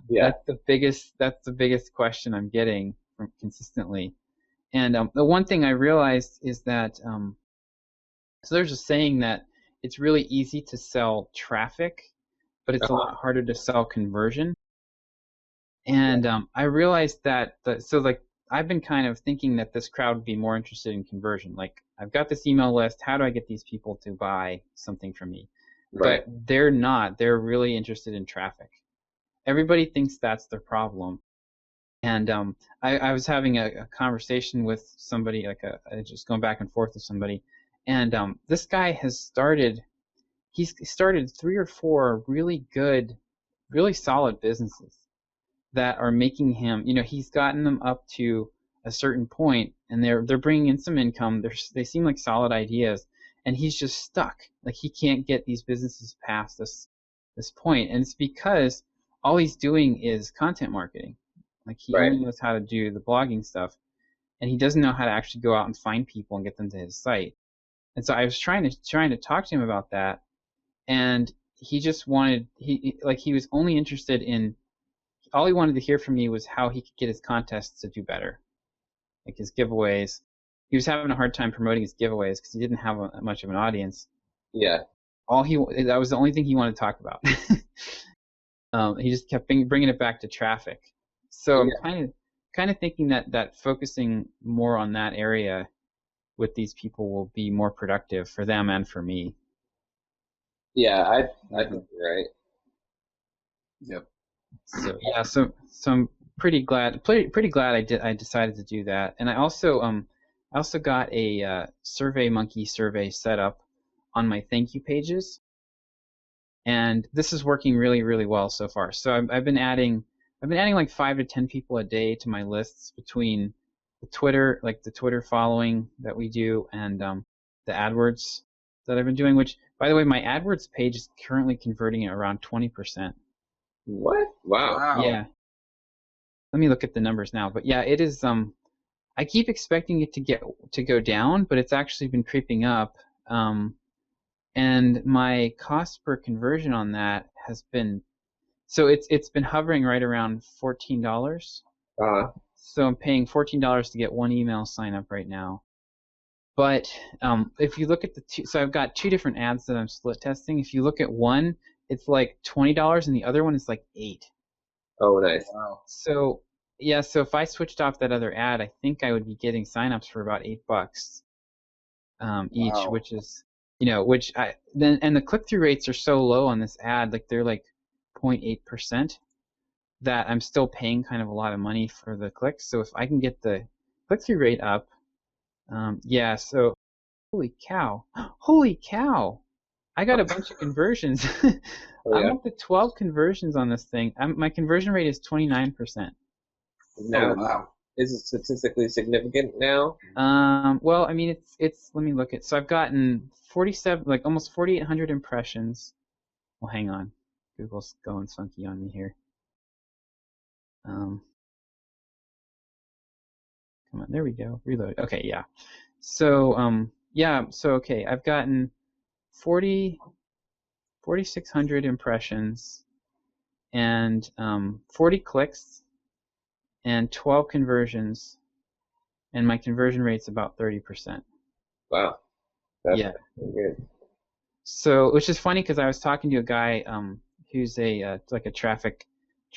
Speaker 5: Yeah.
Speaker 3: That's the biggest question I'm getting from consistently. And the one thing I realized is that so there's a saying that it's really easy to sell traffic, but it's a lot harder to sell conversion. And I realized that I've been kind of thinking that this crowd would be more interested in conversion. I've got this email list. How do I get these people to buy something from me?
Speaker 5: Right.
Speaker 3: But they're not. They're really interested in traffic. Everybody thinks that's their problem. And I was having a conversation with somebody, just going back and forth with somebody. And this guy he's started 3 or 4 really good, really solid businesses. that are making him, he's gotten them up to a certain point, and they're bringing in some income. They seem like solid ideas, and he's just stuck. Like, he can't get these businesses past this point, and it's because all he's doing is content marketing. Like, he only knows how to do the blogging stuff, and he doesn't know how to actually go out and find people and get them to his site. And so I was trying to talk to him about that, and he just wanted he was only interested in, all he wanted to hear from me was how he could get his contests to do better, like his giveaways. He was having a hard time promoting his giveaways because he didn't have much of an audience.
Speaker 5: Yeah.
Speaker 3: That was the only thing he wanted to talk about. He just kept bringing it back to traffic. So I'm kind of thinking that focusing more on that area with these people will be more productive for them and for me.
Speaker 5: Yeah, I think you're right.
Speaker 4: Yep.
Speaker 3: So yeah, so I'm pretty glad I decided to do that, and I also got a SurveyMonkey survey set up on my thank you pages, and this is working really, really well so far. So I've been adding like 5 to 10 people a day to my lists between the Twitter following that we do, and the AdWords that I've been doing. Which, by the way, my AdWords page is currently converting at around 20%.
Speaker 5: What? Wow.
Speaker 3: Yeah. Let me look at the numbers now, but yeah, it is. I keep expecting it to go down, but it's actually been creeping up. And my cost per conversion on that has been, so it's been hovering right around $14. So I'm paying $14 to get one email sign up right now. But if you look at so I've got 2 different ads that I'm split testing. If you look at one, it's like $20, and the other one is like $8.
Speaker 5: Oh, nice.
Speaker 4: Wow.
Speaker 3: So yeah, so if I switched off that other ad, I think I would be getting signups for about $8 each,
Speaker 4: Wow.
Speaker 3: which is, and the click-through rates are so low on this ad, like they're like 0.8%, that I'm still paying kind of a lot of money for the clicks. So if I can get the click-through rate up, so holy cow, I got a bunch of conversions. I'm up to 12 conversions on this thing. My conversion rate is 29%.
Speaker 5: Now,
Speaker 4: wow.
Speaker 5: is it statistically significant now?
Speaker 3: Well, I mean, it's. Let me look at. So I've gotten 47, like almost 4,800 impressions. Well, hang on, Google's going funky on me here. Come on, there we go. Reload. Okay, yeah. So okay, I've gotten 4,600 impressions and 40 clicks and 12 conversions, and my conversion rate's about 30%.
Speaker 5: Wow. That's good.
Speaker 3: So, which is funny because I was talking to a guy who's like a traffic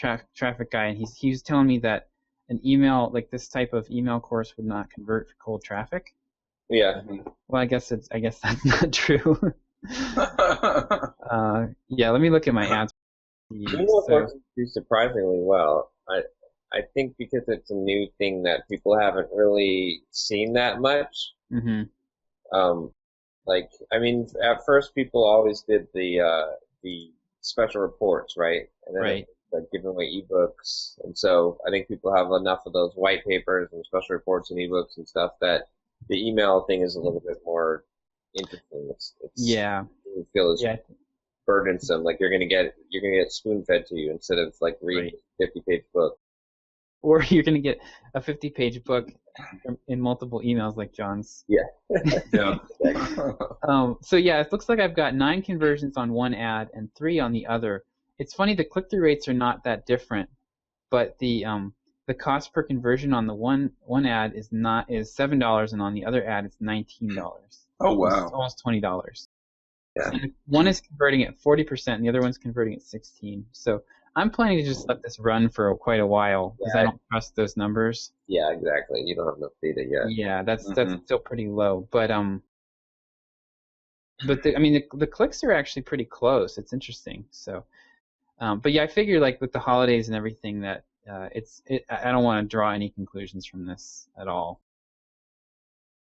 Speaker 3: guy, and he was telling me that an email, like this type of email course, would not convert for cold traffic.
Speaker 5: Yeah.
Speaker 3: Well, I guess that's not true. Yeah, let me look at my ads.
Speaker 5: Email courses do surprisingly well. I think because it's a new thing that people haven't really seen that much.
Speaker 3: Mm-hmm.
Speaker 5: I mean, at first people always did the special reports, right? And then
Speaker 3: Right.
Speaker 5: like giving away ebooks, and so I think people have enough of those white papers and special reports and ebooks and stuff that the email thing is a little bit more interesting. It's
Speaker 3: Yeah.
Speaker 5: you feel as
Speaker 3: Yeah.
Speaker 5: burdensome, like you're gonna get spoon fed to you instead of like reading a 50-page book.
Speaker 3: Or you're going to get a 50-page book in multiple emails like John's.
Speaker 5: Yeah.
Speaker 4: Yeah.
Speaker 3: So yeah, it looks like I've got 9 conversions on one ad and 3 on the other. It's funny, the click-through rates are not that different, but the cost per conversion on the one ad is $7, and on the other ad it's $19.
Speaker 4: Oh wow.
Speaker 3: It's almost $20.
Speaker 5: Yeah.
Speaker 3: And one is converting at 40%, and the other one's converting at 16%. So I'm planning to just let this run for quite a while because I don't trust those numbers.
Speaker 5: Yeah, exactly. You don't have enough data yet.
Speaker 3: Yeah, that's still pretty low, but the clicks are actually pretty close. It's interesting. So, but yeah, I figure like with the holidays and everything that I don't want to draw any conclusions from this at all.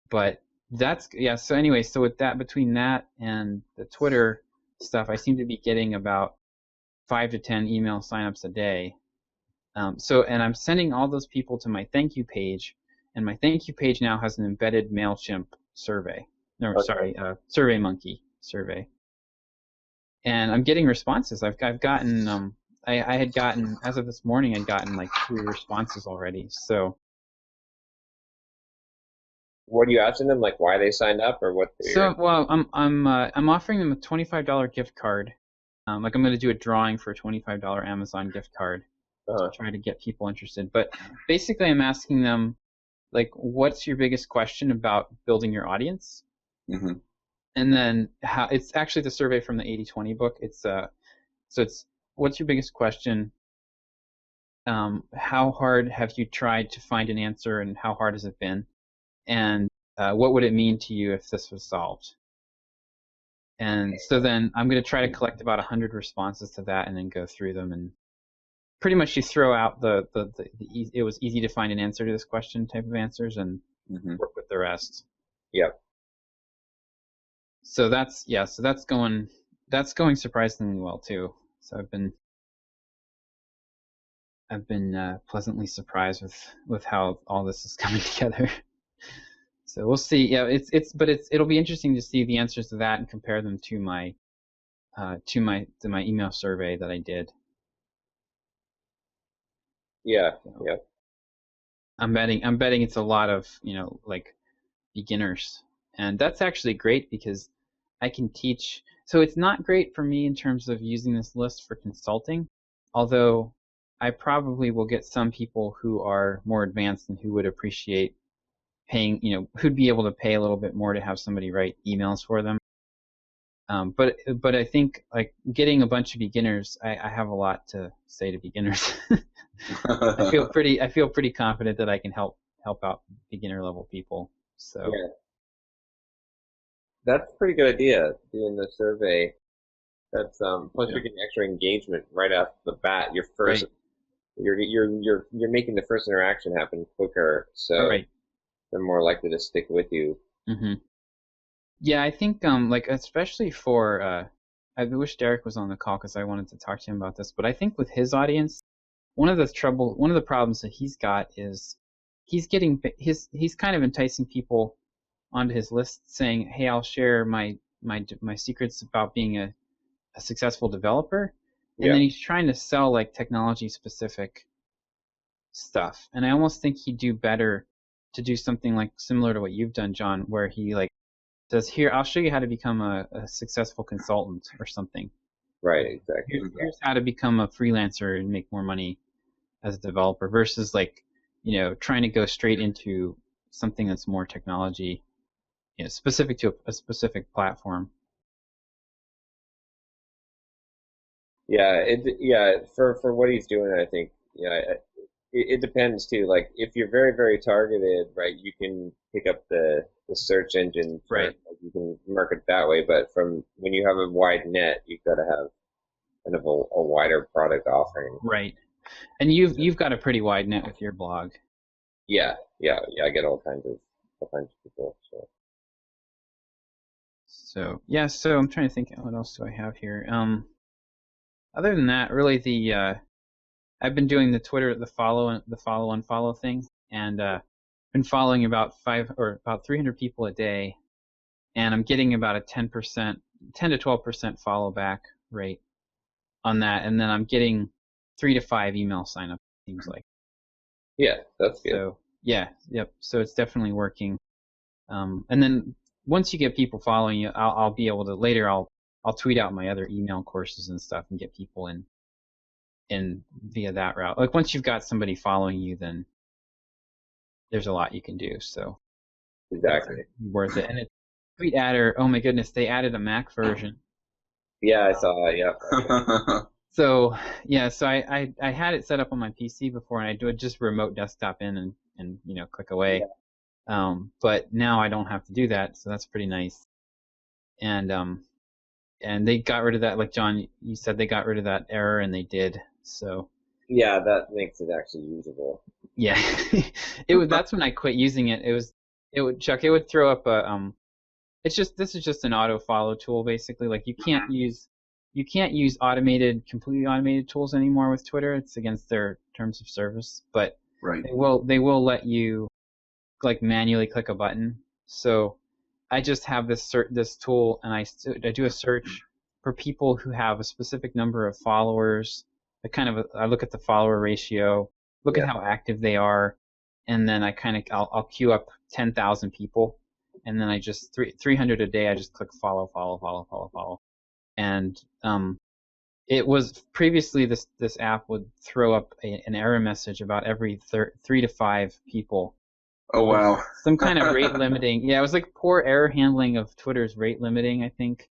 Speaker 3: But so anyway, so with that, between that and the Twitter stuff, I seem to be getting about 5 to 10 email signups a day. And I'm sending all those people to my thank you page, and my thank you page now has an embedded MailChimp survey. No,
Speaker 5: Okay.
Speaker 3: sorry, SurveyMonkey survey. And I'm getting responses. I've gotten I had gotten, as of this morning, I'd gotten like 3 responses already. So
Speaker 5: What are you asking them? Like why they signed up or what?
Speaker 3: well, I'm offering them a $25 gift card. Like I'm going to do a drawing for a $25 Amazon gift card to try to get people interested. But basically, I'm asking them, like, what's your biggest question about building your audience?
Speaker 4: Mm-hmm.
Speaker 3: And then how it's actually the survey from the 80/20 book. It's what's your biggest question? How hard have you tried to find an answer, and how hard has it been? And what would it mean to you if this was solved? And so then I'm going to try to collect about 100 responses to that, and then go through them, and pretty much you throw out the it was easy to find an answer to this question type of answers, and work with the rest.
Speaker 5: Yep.
Speaker 3: So that's going surprisingly well too. So I've been pleasantly surprised with how all this is coming together. So we'll see. Yeah, it'll be interesting to see the answers to that and compare them to my email survey that I did.
Speaker 5: Yeah. Yeah.
Speaker 3: I'm betting it's a lot of, like, beginners. And that's actually great because I can teach. So it's not great for me in terms of using this list for consulting, although I probably will get some people who are more advanced and who would appreciate paying, who'd be able to pay a little bit more to have somebody write emails for them. But I think, like, getting a bunch of beginners, I have a lot to say to beginners. I feel pretty confident that I can help out beginner level people. So
Speaker 5: yeah. That's a pretty good idea, doing the survey. That's plus you're getting extra engagement right off the bat. Your first, right. You're making the first interaction happen quicker, so
Speaker 3: right.
Speaker 5: They're more likely to stick with you.
Speaker 3: Mm-hmm. Yeah, I think like especially for I wish Derek was on the call because I wanted to talk to him about this. But I think with his audience, one of the problems that he's got is he's kind of enticing people onto his list, saying, "Hey, I'll share my secrets about being a successful developer," and then he's trying to sell like technology specific stuff. And I almost think he'd do better to do something like similar to what you've done, John, where he like says, "Here, I'll show you how to become a successful consultant or something."
Speaker 5: Right, exactly.
Speaker 3: Here's how to become a freelancer and make more money as a developer, versus like, trying to go straight into something that's more technology, specific to a specific platform.
Speaker 5: Yeah, for what he's doing, I think, it depends too. Like if you're very, very targeted, right, you can pick up the search engine,
Speaker 3: right?
Speaker 5: Like, you can market that way. But from when you have a wide net, you've got to have kind of a wider product offering. Right.
Speaker 3: And you've got a pretty wide net with your blog.
Speaker 5: Yeah. I get all kinds of people.
Speaker 3: So I'm trying to think, what else do I have here? Other than that, really I've been doing the Twitter, the follow unfollow thing, and been following about 300 people a day, and I'm getting about a 10 to 12% follow back rate on that, and then I'm getting 3 to 5 email signups. Seems like.
Speaker 5: Yeah, that's good.
Speaker 3: So So it's definitely working. And then once you get people following you, I'll be able to later. I'll tweet out my other email courses and stuff and get people in via that route. Like once you've got somebody following you, then there's a lot you can do. So
Speaker 5: exactly,
Speaker 3: worth it. And it's Tweet Adder. Oh my goodness, they added a Mac version.
Speaker 5: Yeah, I saw that. Yeah.
Speaker 3: So I had it set up on my PC before, and I do it just remote desktop in and click away. Yeah. But now I don't have to do that, so that's pretty nice. And they got rid of that, like John, you said they got rid of that error, and they did. So
Speaker 5: yeah, that makes it actually usable.
Speaker 3: Yeah, that's when I quit using it. It would throw up a this is just an auto follow tool basically. Like you can't use you can't use completely automated tools anymore with Twitter. It's against their terms of service, but
Speaker 4: Right.
Speaker 3: they will let you like manually click a button. So I just have this tool, and I do a search for people who have a specific number of followers. I look at the follower ratio, look at how active they are, and then I'll queue up 10,000 people, and then I just 300 a day. I just click follow, and it was previously this app would throw up an error message about every 3 to 5 people.
Speaker 4: Oh, wow.
Speaker 3: Some kind of rate limiting. Yeah, it was like poor error handling of Twitter's rate limiting, I think.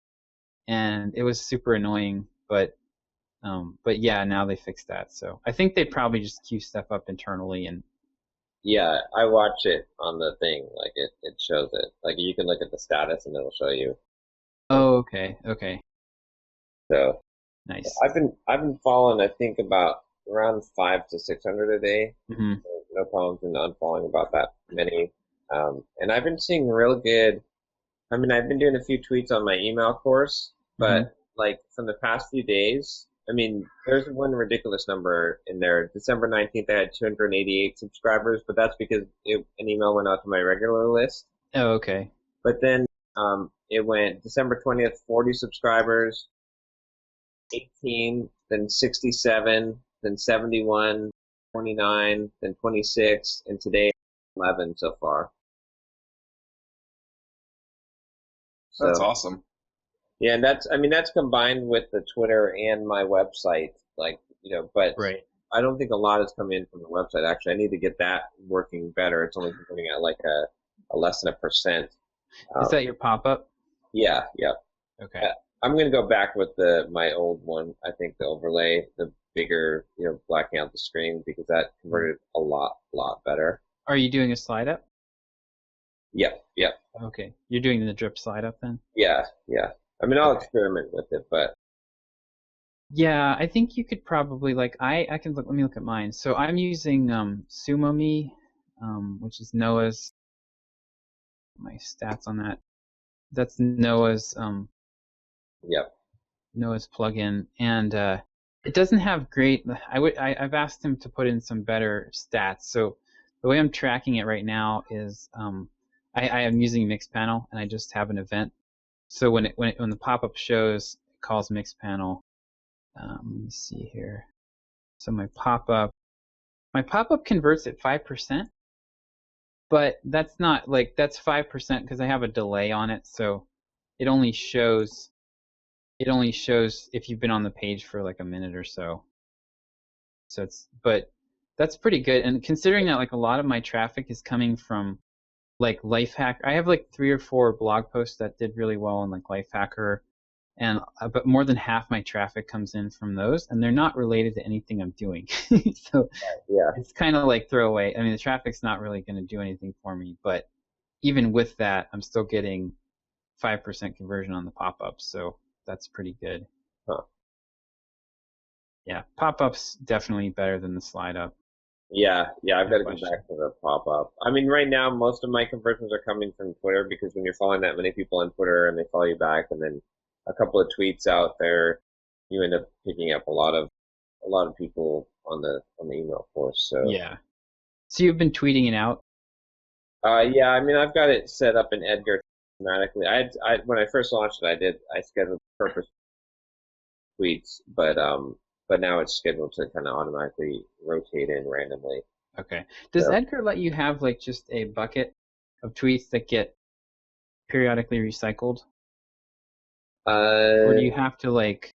Speaker 3: And it was super annoying, but yeah, now they fixed that. So I think they'd probably just queue stuff up internally and.
Speaker 5: Yeah, I watch it on the thing. Like it shows it. Like you can look at the status and it'll show you.
Speaker 3: Oh, okay.
Speaker 5: So
Speaker 3: Nice.
Speaker 5: I've been following, I think, about around 500 to 600 a day.
Speaker 3: Mm-hmm.
Speaker 5: So no problems in unfollowing about that many. And I've been seeing real good. I mean, I've been doing a few tweets on my email course, but like from the past few days, I mean, there's one ridiculous number in there. December 19th, I had 288 subscribers, but that's because an email went out to my regular list.
Speaker 3: Oh, okay.
Speaker 5: But then it went December 20th, 40 subscribers, 18, then 67, then 71, 29, then 26, and today 11 so far.
Speaker 4: That's awesome.
Speaker 5: Yeah, and that's combined with the Twitter and my website, like, but
Speaker 3: Right.
Speaker 5: I don't think a lot has come in from the website. Actually, I need to get that working better. It's only coming at like a less than 1%.
Speaker 3: Is that your pop-up?
Speaker 5: Yeah.
Speaker 3: Okay.
Speaker 5: I'm going to go back with my old one. I think the overlay, the bigger, blacking out the screen, because that converted a lot better.
Speaker 3: Are you doing a slide up?
Speaker 5: Yep.
Speaker 3: Okay. You're doing the drip slide up then?
Speaker 5: Yeah. I mean, I'll experiment with it, but.
Speaker 3: Yeah, I think you could probably, like, I can look, let me look at mine. So I'm using SumoMe, which is Noah's, my stats on that. That's Noah's, Noah's plugin, and it doesn't have great, I've asked him to put in some better stats. So the way I'm tracking it right now is, I am using Mixpanel, and I just have an event. So when the pop-up shows, it calls Mixpanel. Let me see here. So my pop-up converts at 5%, but that's not like, that's 5% because I have a delay on it, so it only shows if you've been on the page for like a minute or so. But that's pretty good, and considering that like a lot of my traffic is coming from like Lifehacker. I have like 3 or 4 blog posts that did really well on like Lifehacker, and but more than half my traffic comes in from those, and they're not related to anything I'm doing. So
Speaker 5: yeah,
Speaker 3: it's kind of like throwaway. I mean, the traffic's not really going to do anything for me, but even with that, I'm still getting 5% conversion on the pop-ups, so that's pretty good.
Speaker 5: Huh.
Speaker 3: Yeah, pop-ups definitely better than the slide up.
Speaker 5: Yeah, I've got to go back to the pop-up. I mean, right now, most of my conversions are coming from Twitter, because when you're following that many people on Twitter and they follow you back, and then a couple of tweets out there, you end up picking up a lot of people on the email course. So
Speaker 3: yeah. So you've been tweeting it out?
Speaker 5: Yeah. I mean, I've got it set up in Edgar automatically. When I first launched it, I scheduled purpose tweets, but now it's scheduled to kind of automatically rotate in randomly.
Speaker 3: Okay. Does Edgar let you have like just a bucket of tweets that get periodically recycled? Or do you have to like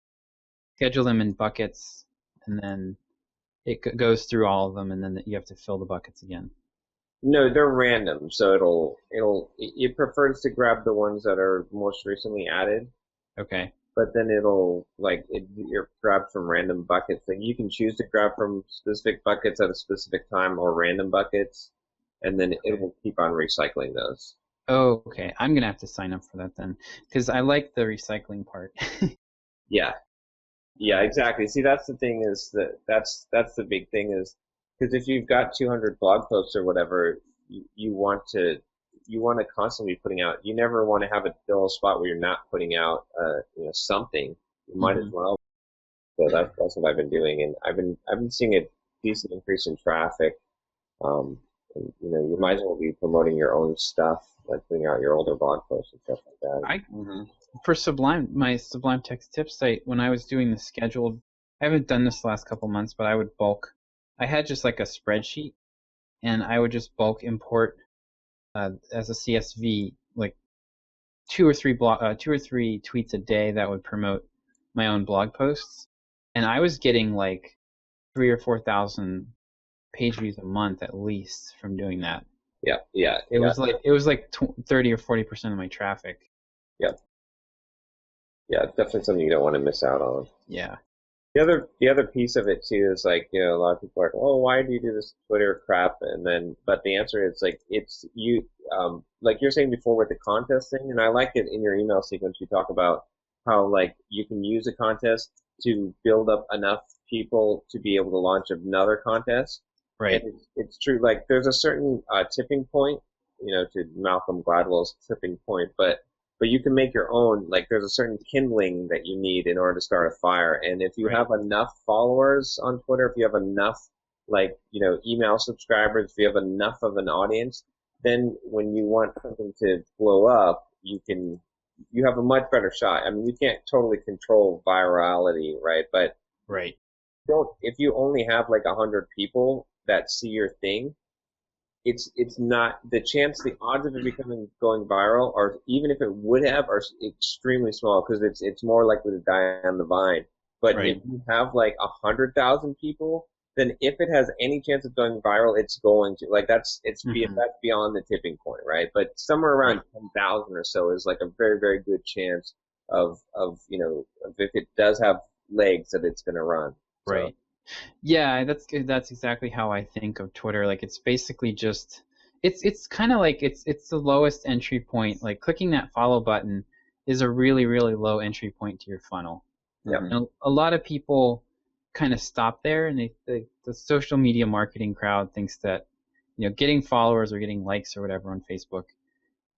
Speaker 3: schedule them in buckets and then it goes through all of them and then you have to fill the buckets again?
Speaker 5: No, they're random, so it prefers to grab the ones that are most recently added.
Speaker 3: Okay.
Speaker 5: But then you're grabbed from random buckets. Like you can choose to grab from specific buckets at a specific time or random buckets, and then it will keep on recycling those.
Speaker 3: Oh, okay. I'm gonna have to sign up for that then, because I like the recycling part.
Speaker 5: Yeah, exactly. See, that's the thing is that's the big thing is, because if you've got 200 blog posts or whatever, you want to constantly be putting out. You never want to have a dull spot where you're not putting out something. you might as well. So that's what I've been doing, and I've been seeing a decent increase in traffic. And, you might as well be promoting your own stuff, like putting out your older blog posts and stuff like that.
Speaker 3: For Sublime, my Sublime Text Tips site, when I was doing the scheduled, I haven't done this the last couple months, but I would bulk. I had just like a spreadsheet, and I would just bulk import as a CSV, like two or three tweets a day that would promote my own blog posts, and I was getting like 3,000 or 4,000 page views a month at least from doing that. It was like 30 or 40% of my traffic.
Speaker 5: Yeah, it's definitely something you don't want to miss out on.
Speaker 3: Yeah.
Speaker 5: The other piece of it too is like, a lot of people are like, oh, why do you do this Twitter crap? But the answer is like, it's you, like you're saying before with the contest thing, and I like it in your email sequence. You talk about how like you can use a contest to build up enough people to be able to launch another contest.
Speaker 3: Right.
Speaker 5: And it's true. Like there's a certain tipping point, to Malcolm Gladwell's tipping point, but you can make your own. Like there's a certain kindling that you need in order to start a fire. And if you have enough followers on Twitter, if you have enough email subscribers, if you have enough of an audience, then when you want something to blow up, you have a much better shot. I mean, you can't totally control virality, right? But if you only have like 100 people that see your thing, it's not the odds of it going viral, or even if it would have, are extremely small because it's more likely to die on the vine. But if you have like 100,000 people, then if it has any chance of going viral, it's going to that's beyond the tipping point, right? But somewhere around 10,000 or so is like a very, very good chance of if it does have legs that it's going to run.
Speaker 3: Right. Yeah, that's exactly how I think of Twitter. Like it's basically just it's kind of like it's the lowest entry point. Like clicking that follow button is a really, really low entry point to your funnel.
Speaker 5: Yeah.
Speaker 3: And a lot of people kind of stop there, and the social media marketing crowd thinks that getting followers or getting likes or whatever on Facebook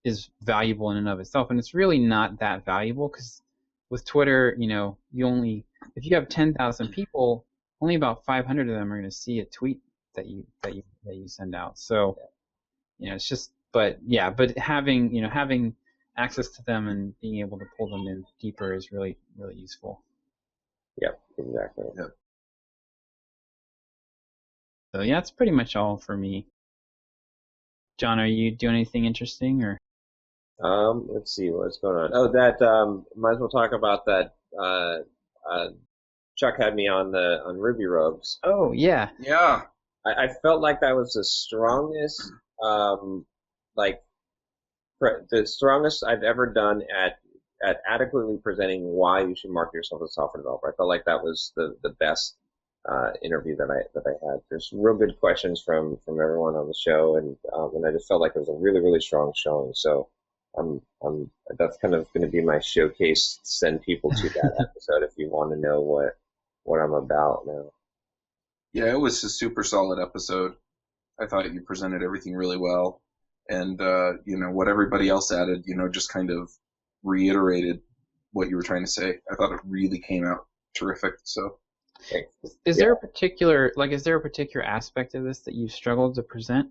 Speaker 3: is valuable in and of itself, and it's really not that valuable because with Twitter, if you have 10,000 people, only about 500 of them are going to see a tweet that you send out. So, it's just, but having access to them and being able to pull them in deeper is really, really useful.
Speaker 5: Yep, exactly.
Speaker 4: Yep.
Speaker 3: So yeah, that's pretty much all for me. John, are you doing anything interesting or?
Speaker 5: Let's see what's going on. Oh, that might as well talk about that. Chuck had me on Ruby Rogues.
Speaker 3: Oh yeah.
Speaker 4: Yeah.
Speaker 5: I felt like that was the strongest, the strongest I've ever done at adequately presenting why you should market yourself as a software developer. I felt like that was the best interview that I had. There's real good questions from everyone on the show, and I just felt like it was a really, really strong showing. So that's kind of going to be my showcase. Send people to that episode if you want to know what I'm about now.
Speaker 4: Yeah, it was a super solid episode. I thought you presented everything really well, and what everybody else added, just kind of reiterated what you were trying to say. I thought it really came out terrific. So,
Speaker 3: is there a particular aspect of this that you've struggled to present?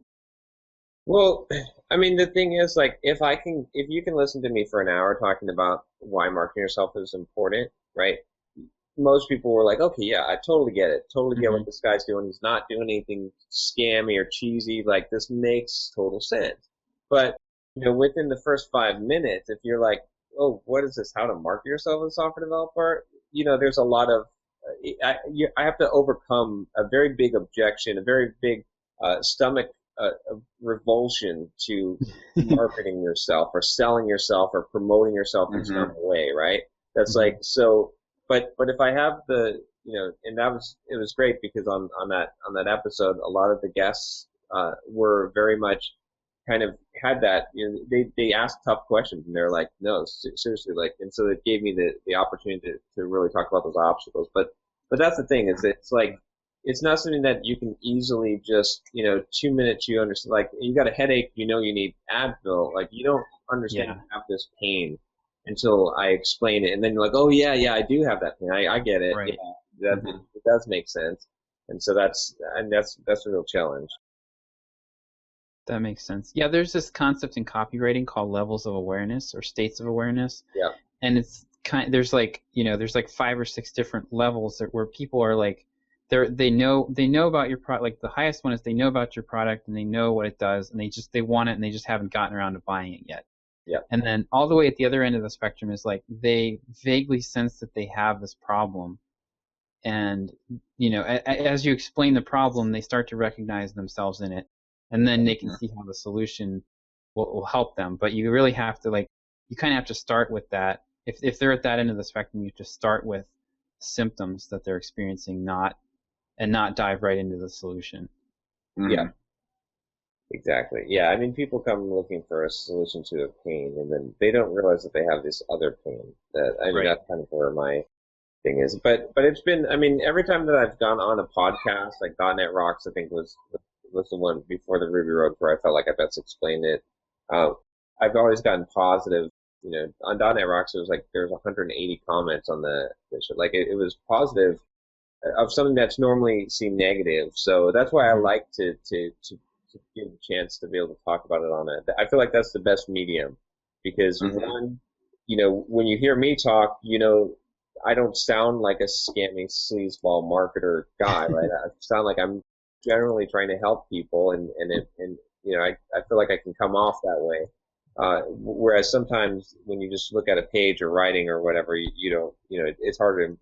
Speaker 5: Well, I mean, the thing is, like, if you can listen to me for an hour talking about why marketing yourself is important, right? Most people were like, okay, yeah, I totally get it. Totally get what this guy's doing. He's not doing anything scammy or cheesy. Like, this makes total sense. But, within the first 5 minutes, if you're like, oh, what is this? How to market yourself as a software developer? There's a lot of, I have to overcome a very big objection, a very big stomach revulsion to marketing yourself or selling yourself or promoting yourself in some way, right? That's like, so, but if I have and it was great because on that episode, a lot of the guests were very much kind of had that, they asked tough questions and they're like, no, seriously, like, and so it gave me the opportunity to really talk about those obstacles. But that's the thing, is it's like, it's not something that you can easily just, 2 minutes you understand. Like, you got a headache, you need Advil. Like, you don't understand you have this pain. until I explain it, and then you're like, oh yeah, I do have that pain. I get it.
Speaker 3: Right.
Speaker 5: Yeah, it does make sense. And so that's a real challenge.
Speaker 3: That makes sense. Yeah, there's this concept in copywriting called levels of awareness or states of awareness.
Speaker 5: Yeah.
Speaker 3: And it's there's like 5 or 6 different levels where people are like they know about your product. Like the highest one is they know about your product and they know what it does and they want it and they just haven't gotten around to buying it yet.
Speaker 5: Yeah.
Speaker 3: And then all the way at the other end of the spectrum is like they vaguely sense that they have this problem. And as you explain the problem, they start to recognize themselves in it. And then they can see how the solution will help them. But you really have to you kind of have to start with that. If they're at that end of the spectrum, you have to start with symptoms that they're experiencing, not dive right into the solution.
Speaker 5: Yeah. Exactly. Yeah. I mean, people come looking for a solution to a pain, and then they don't realize that they have this other pain. That's kind of where my thing is. But it's been. I mean, every time that I've gone on a podcast, like .NET Rocks, I think was the one before the Ruby Road where I felt like I best explained it. I've always gotten positive. On .NET Rocks, it was like there's 180 comments on the show. Like it was positive of something that's normally seen negative. So that's why I like to give a chance to be able to talk about it on it. I feel like that's the best medium because one, when you hear me talk, I don't sound like a scamming sleazeball marketer guy, right? I sound like I'm generally trying to help people, and I feel like I can come off that way. Whereas sometimes when you just look at a page or writing or whatever, you don't, it's harder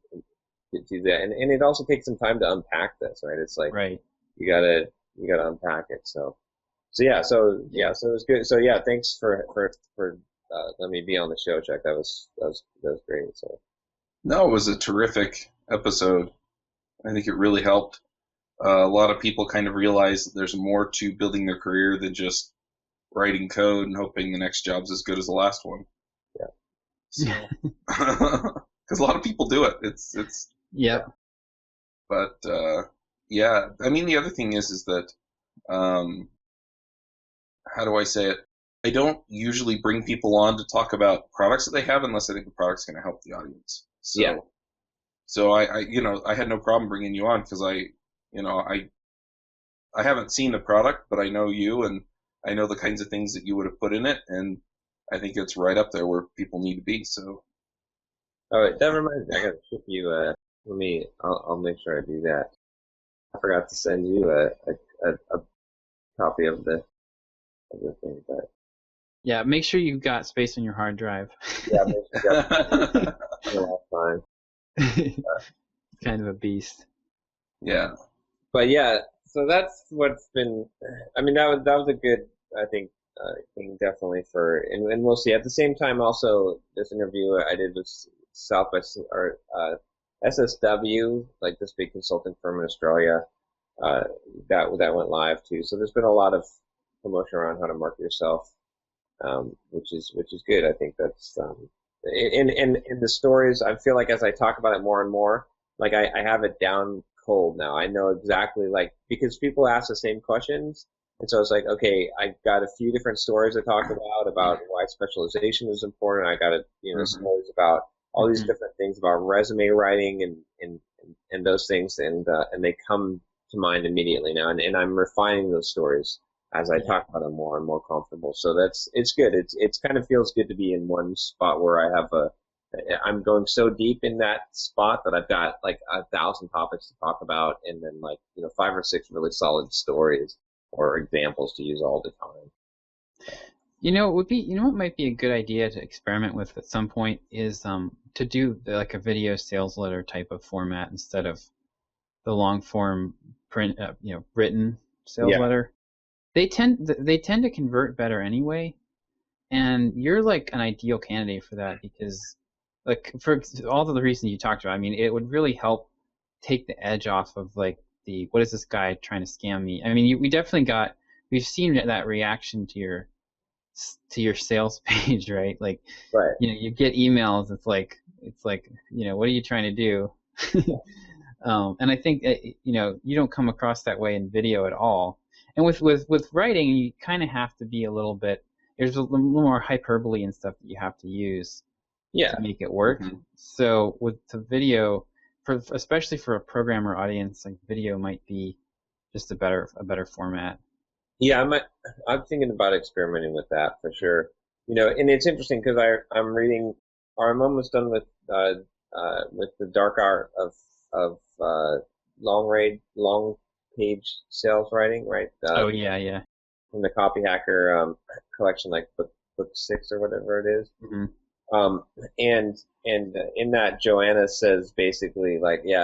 Speaker 5: to do that, and it also takes some time to unpack this, right? It's like you gotta unpack it. So it was good. So yeah, thanks for letting me be on the show, Chuck. That was great. So
Speaker 4: no, it was a terrific episode. I think it really helped. A lot of people kind of realize that there's more to building their career than just writing code and hoping the next job's as good as the last one.
Speaker 5: Yeah.
Speaker 4: So, because a lot of people do it. It's.
Speaker 3: Yeah.
Speaker 4: But yeah, I mean the other thing is that how do I say it? I don't usually bring people on to talk about products that they have unless I think the product's going to help the audience. So,
Speaker 5: yeah.
Speaker 4: So I had no problem bringing you on because I haven't seen the product, but I know you and I know the kinds of things that you would have put in it, and I think it's right up there where people need to be. So.
Speaker 5: All right, that reminds me. I got to ship you. I'll make sure I do that. I forgot to send you a copy of the thing, but.
Speaker 3: Yeah, make sure you've got space on your hard drive.
Speaker 5: Yeah, make sure you got time.
Speaker 3: Kind of a beast.
Speaker 4: Yeah.
Speaker 5: But yeah, so that's what's been. I mean, that was a good, I think, thing definitely for, and we'll see. At the same time, also this interview I did with South by or SSW, like this big consulting firm in Australia, that went live too. So there's been a lot of promotion around how to market yourself, which is good. I think that's in the stories. I feel like as I talk about it more and more, like I have it down cold now. I know exactly, like, because people ask the same questions, and so it's like, okay, I got a few different stories to talk about why specialization is important. I got stories about all these different things about resume writing and those things, and they come to mind immediately now, and I'm refining those stories as I talk about them more and more comfortable. So it's good. It's kind of feels good to be in one spot where I'm going so deep in that spot that I've got like 1,000 topics to talk about, and then 5 or 6 really solid stories or examples to use all the time.
Speaker 3: What might be a good idea to experiment with at some point is to do like a video sales letter type of format instead of the long form print, written sales letter. They tend to convert better anyway, and you're like an ideal candidate for that because, like, for all of the reasons you talked about, I mean, it would really help take the edge off of like the what is this guy trying to scam me? I mean, we've seen that reaction to your sales page, right? Like,
Speaker 5: right.
Speaker 3: You get emails. It's like what are you trying to do? And I think you don't come across that way in video at all. And with writing, you kind of have to be a little bit. There's a little more hyperbole and stuff that you have to use.
Speaker 5: Yeah.
Speaker 3: to make it work.
Speaker 4: Mm-hmm.
Speaker 3: So with the video, especially for a programmer audience, like video might be just a better format.
Speaker 5: Yeah, I'm thinking about experimenting with that for sure. And it's interesting because I'm reading, or I'm almost done with the dark art of long page sales writing, right?
Speaker 3: Oh yeah.
Speaker 5: From the Copy Hacker collection, like book 6 or whatever it is.
Speaker 3: Mm-hmm.
Speaker 5: And in that, Joanna says basically like, you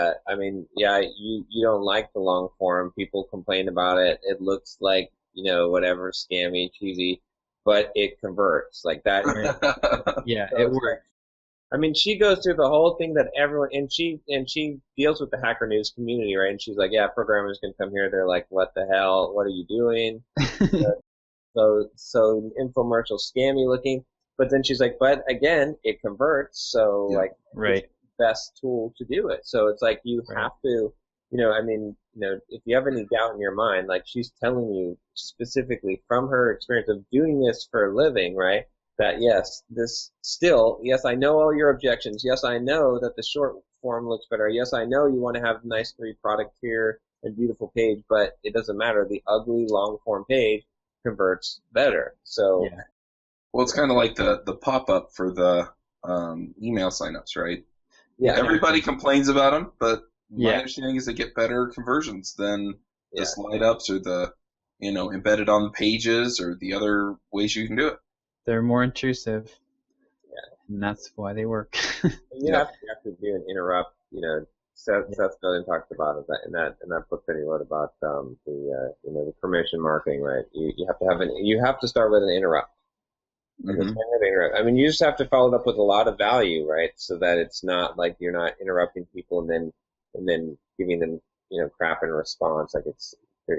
Speaker 5: don't like the long form. People complain about it. It looks like, whatever, scammy, cheesy, but it converts like that.
Speaker 3: Yeah,
Speaker 5: So
Speaker 3: it works.
Speaker 5: I mean, she goes through the whole thing that everyone, and she deals with the Hacker News community, right? And she's like, yeah, programmers can come here. They're like, what the hell? What are you doing? So infomercial scammy looking. But then she's like, but again, it converts. So
Speaker 4: Yeah,
Speaker 5: like,
Speaker 3: right.
Speaker 5: it's the best tool to do it. So it's like you have to, if you have any doubt in your mind, like she's telling you specifically from her experience of doing this for a living, right? That yes, I know all your objections. Yes, I know that the short form looks better. Yes, I know you want to have a nice 3 product tier and beautiful page, but it doesn't matter. The ugly long form page converts better. So
Speaker 3: Yeah.
Speaker 4: Well, it's kind of like the pop-up for the email signups, right?
Speaker 5: yeah,
Speaker 4: Everybody complains about them, but my
Speaker 3: Yeah.
Speaker 4: understanding is they get better conversions than the slide-ups or the, embedded on the pages or the other ways you can do it.
Speaker 3: They're more intrusive. Yeah. And that's why they work.
Speaker 5: You have to do an interrupt. Seth Godin talked about it in that book that he wrote about the permission marketing, right? You have to start with an interrupt.
Speaker 4: Mm-hmm.
Speaker 5: I mean, you just have to follow it up with a lot of value, right? So that it's not like you're not interrupting people and then giving them, crap in response. Like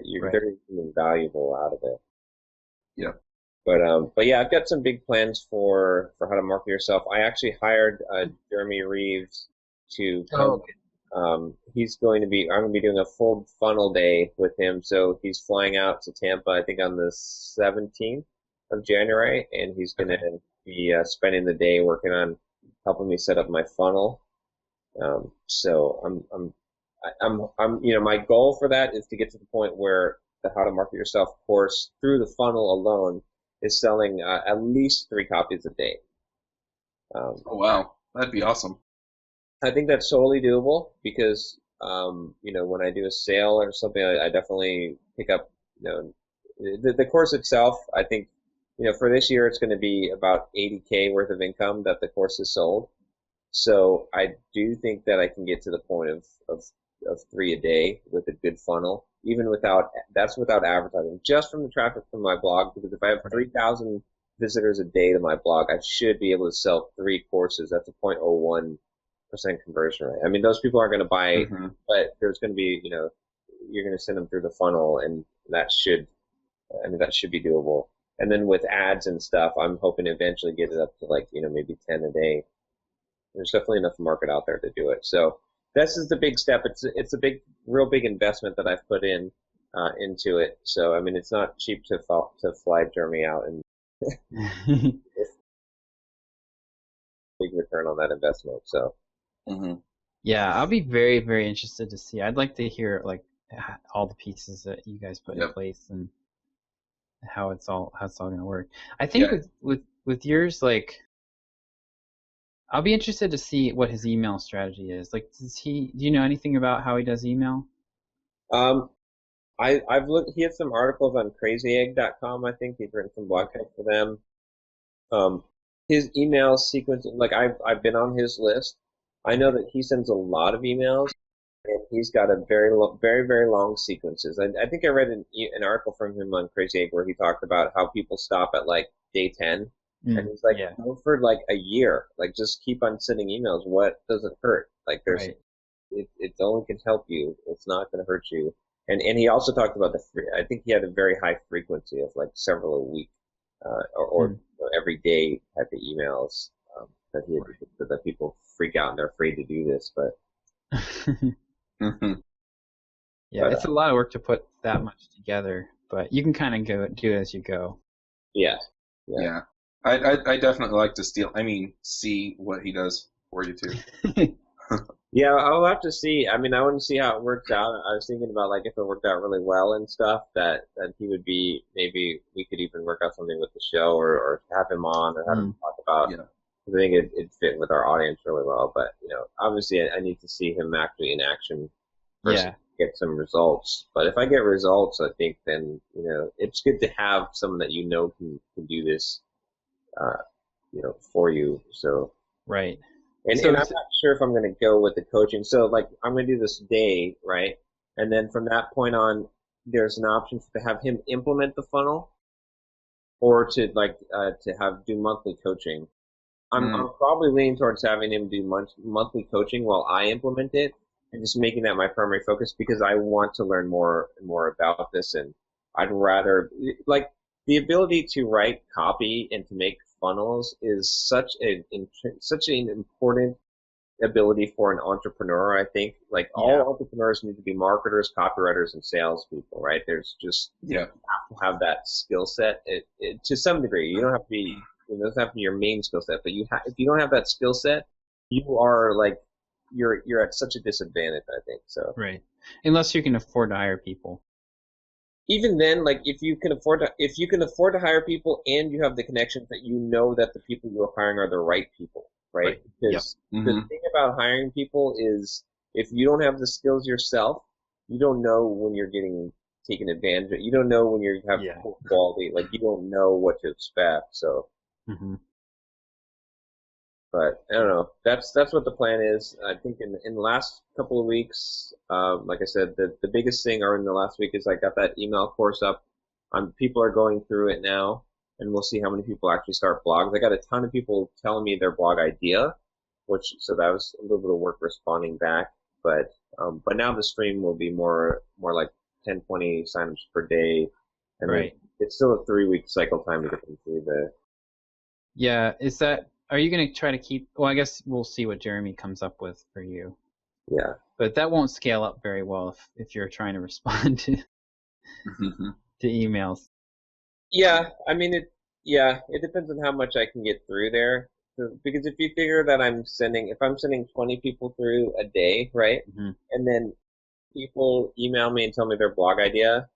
Speaker 5: you're getting valuable out of it.
Speaker 4: Yeah.
Speaker 5: But yeah, I've got some big plans for how to market yourself. I actually hired Jeremy Reeves to come. I'm going to be doing a full funnel day with him. So he's flying out to Tampa, I think on the 17th of January, and he's going to be spending the day working on helping me set up my funnel. So my goal for that is to get to the point where the How to Market Yourself course through the funnel alone is selling at least 3 copies a day.
Speaker 4: Oh wow, that'd be awesome.
Speaker 5: I think that's totally doable because when I do a sale or something, I definitely pick up the course itself. I think for this year it's going to be about $80K worth of income that the course is sold. So I do think that I can get to the point of 3 a day with a good funnel, even without advertising, just from the traffic from my blog. Because if I have 3,000 visitors a day to my blog, I should be able to sell 3 courses. That's a 0.01% conversion rate. I mean, those people aren't going to buy, but there's going to be, you're going to send them through the funnel, and that should be doable. And then with ads and stuff, I'm hoping to eventually get it up to maybe 10 a day. There's definitely enough market out there to do it. So this is the big step. It's a real big investment that I've put into it. So I mean, it's not cheap to fly Jeremy out, and big return on that investment. So.
Speaker 3: Yeah, I'll be very, very interested to see. I'd like to hear all the pieces that you guys put in place and how it's all going to work. I think with yours, I'll be interested to see what his email strategy is. Do you know anything about how he does email?
Speaker 5: I've looked. He has some articles on crazyegg.com. I think he's written some blog posts for them. His email sequence, I've been on his list. I know that he sends a lot of emails, and he's got a very, very long sequences. I think I read an article from him on Crazy Egg where he talked about how people stop at day 10, and he's like, go for a year. Just keep on sending emails. What doesn't hurt? It only can help you. It's not going to hurt you. And he also talked about I think he had a very high frequency of several a week, or every day type of emails. That he had, that people freak out and they're afraid to do this, but
Speaker 3: it's a lot of work to put that much together, but you can kind of do it as you go.
Speaker 5: Yeah.
Speaker 4: I definitely like to see what he does for you too.
Speaker 5: Yeah, I'll have to see. I mean, I want to see how it works out. I was thinking about like if it worked out really well and stuff, that he would be, maybe we could even work out something with the show, or have him on, or have him talk about.
Speaker 4: Yeah.
Speaker 5: I think it'd fit with our audience really well. But obviously, I need to see him actually in action first to get some results. But if I get results, I think then it's good to have someone that can do this, for you. So
Speaker 3: Right.
Speaker 5: And I'm not sure if I'm going to go with the coaching. So, like, I'm going to do this day, right? And then from that point on, there's an option to have him implement the funnel, or to do monthly coaching. I'm probably leaning towards having him do monthly coaching while I implement it, and just making that my primary focus, because I want to learn more and more about this. And I'd rather, like, the ability to write copy and to make funnels is such an important ability for an entrepreneur. I think, like, all entrepreneurs need to be marketers, copywriters, and salespeople, right? There's just, you have to have that skill set. It to some degree. You don't have to be, it doesn't have to be your main skill set, but if you don't have that skill set, you are like, you're at such a disadvantage, I think. So
Speaker 3: Right. Unless you can afford to hire people.
Speaker 5: Even then, like, if you can afford to hire people, and you have the connections that that the people you're hiring are the right people, right? Because the thing about hiring people is, if you don't have the skills yourself, you don't know when you're getting taken advantage of. You don't know when you have poor quality. Like, you don't know what to expect. So, but I don't know. That's what the plan is. I think in the last couple of weeks, like I said, the biggest thing in the last week is I got that email course up. People are going through it now, and we'll see how many people actually start blogs. I got a ton of people telling me their blog idea, so that was a little bit of work responding back. But now the stream will be more like 10, 20 signups per day, and it's still a 3-week cycle time to get them through the.
Speaker 3: Yeah, are you going to try to keep, well, I guess we'll see what Jeremy comes up with for you.
Speaker 5: Yeah.
Speaker 3: But that won't scale up very well if you're trying to respond to emails.
Speaker 5: Yeah, I mean, it depends on how much I can get through there. Because if you figure that if I'm sending 20 people through a day, right? And then people email me and tell me their blog idea,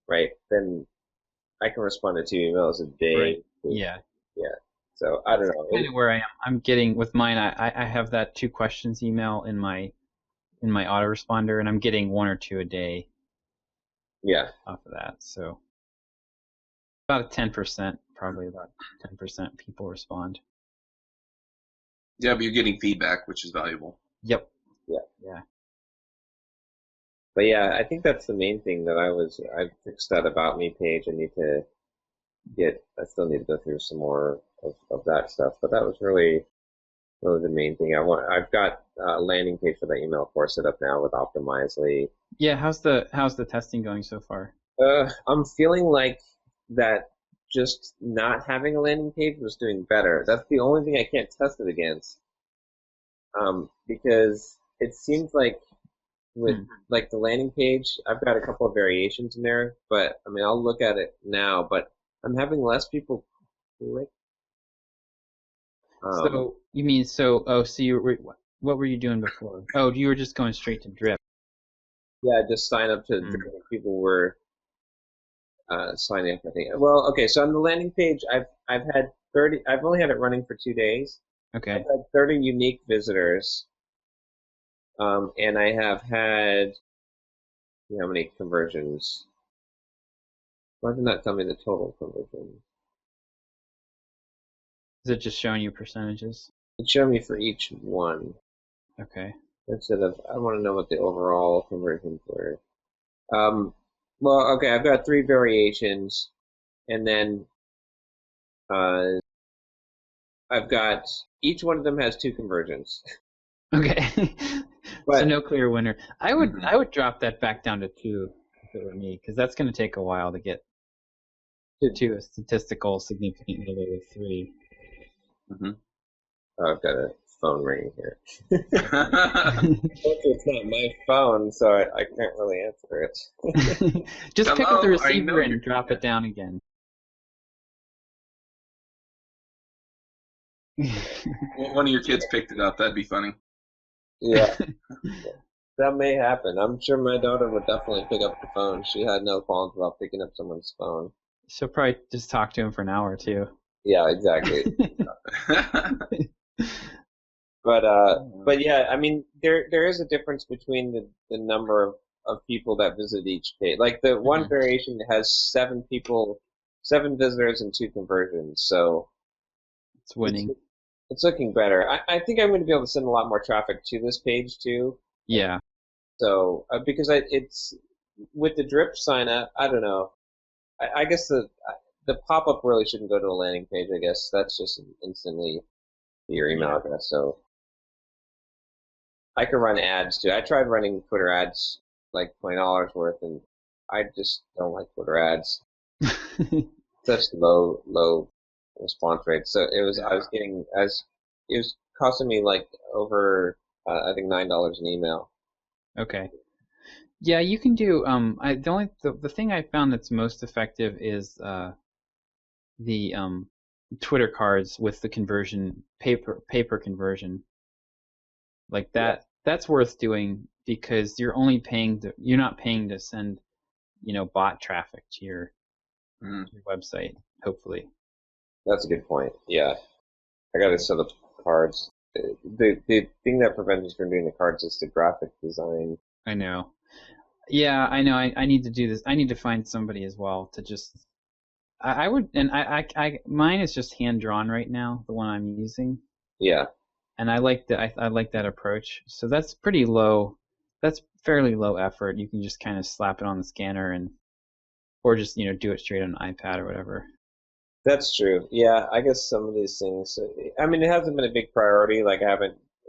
Speaker 5: right? Then I can respond to 2 emails a day.
Speaker 3: Right. Yeah.
Speaker 5: So I don't know.
Speaker 3: That's kind of where I am. I'm getting with mine. I have that 2 questions email in my autoresponder, and I'm getting 1 or 2 a day.
Speaker 5: Yeah.
Speaker 3: Off of that, so about 10%, probably about 10% people respond.
Speaker 4: Yeah, but you're getting feedback, which is valuable.
Speaker 3: Yep.
Speaker 5: Yeah. But yeah, I think that's the main thing that I fixed that About Me page. I still need to go through some more of that stuff, but that was really the main thing. I've got a landing page for the email course set up now with Optimizely.
Speaker 3: Yeah, how's the testing going so far?
Speaker 5: I'm feeling like that just not having a landing page was doing better. That's the only thing I can't test it against. Because it seems like with like the landing page, I've got a couple of variations in there, but I mean, I'll look at it now, but I'm having less people click.
Speaker 3: So you mean what were you doing before? Oh, you were just going straight to drip.
Speaker 5: Yeah, just sign up to drip. People were signing up, I think. Well, okay, so on the landing page, I've had 30. I've only had it running for 2 days.
Speaker 3: Okay.
Speaker 5: I've had 30 unique visitors, and I have had how many conversions? Why did not tell me the total conversions?
Speaker 3: Is it just showing you percentages?
Speaker 5: It showed me for each one.
Speaker 3: Okay.
Speaker 5: Instead of, I want to know what the overall conversions were. Well, okay, I've got 3 variations, and then I've got, each one of them has 2 conversions.
Speaker 3: Okay.
Speaker 5: But,
Speaker 3: so no clear winner. I would drop that back down to 2 if it were me, because that's going to take a while to get to a statistical significant level of 3.
Speaker 5: Oh, I've got a phone ringing here. It's not my phone, so I can't really answer it.
Speaker 3: Just pick up the receiver and drop it down again.
Speaker 4: One of your kids picked it up. That'd be funny.
Speaker 5: Yeah, that may happen. I'm sure my daughter would definitely pick up the phone. She had no qualms about picking up someone's phone.
Speaker 3: She'll probably just talk to him for an hour or two.
Speaker 5: Yeah, exactly. But yeah, I mean, there is a difference between the number of people that visit each page. Like the one variation has 7 visitors and 2 conversions. So
Speaker 3: It's winning.
Speaker 5: It's looking better. I think I'm going to be able to send a lot more traffic to this page too.
Speaker 3: Yeah.
Speaker 5: So because it's with the drip sign up, I don't know. I guess the pop-up really shouldn't go to a landing page. I guess that's just instantly your email address. So I can run ads too. I tried running Twitter ads like $20 worth, and I just don't like Twitter ads. Such low response rate. So it was it was costing me like over I think $9 an email.
Speaker 3: Okay. Yeah, you can do. The thing I found that's most effective is the Twitter cards with the conversion paper conversion. Like that. Yeah. That's worth doing because you're not paying to send, bot traffic to your website. Hopefully.
Speaker 5: That's a good point. Yeah, I got to set up cards. The thing that prevents us from doing the cards is the graphic design.
Speaker 3: I know. Yeah, I know. I need to do this. I need to find somebody as well to just. I would, and I mine is just hand drawn right now, the one I'm using.
Speaker 5: Yeah.
Speaker 3: And I like that. I like that approach. So that's pretty low. That's fairly low effort. You can just kind of slap it on the scanner or just do it straight on an iPad or whatever. That's
Speaker 5: true. Yeah, I guess some of these things. I mean, it hasn't been a big priority. Like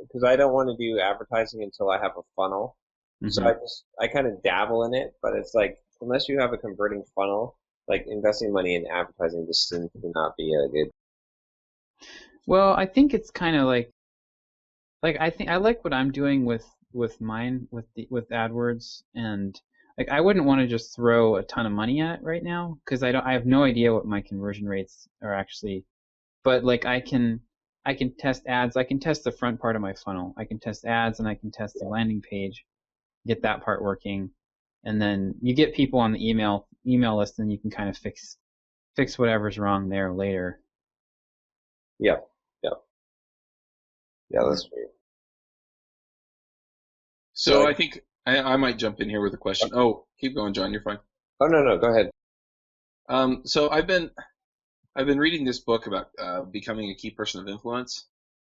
Speaker 5: because I don't want to do advertising until I have a funnel. Mm-hmm. So I kind of dabble in it, but it's like unless you have a converting funnel, like investing money in advertising just seems to not be a good.
Speaker 3: Well, I think it's kind of like I think I like what I'm doing with mine with AdWords, and like I wouldn't want to just throw a ton of money at it right now because I have no idea what my conversion rates are actually, but like I can test ads. I can test the front part of my funnel. I can test ads and I can test the landing page, get that part working, and then you get people on the email list, and you can kind of fix whatever's wrong there later.
Speaker 5: Yeah, that's true.
Speaker 4: So I think I might jump in here with a question. Oh, keep going, John. You're fine.
Speaker 5: Oh no, go ahead.
Speaker 4: So I've been reading this book about becoming a key person of influence,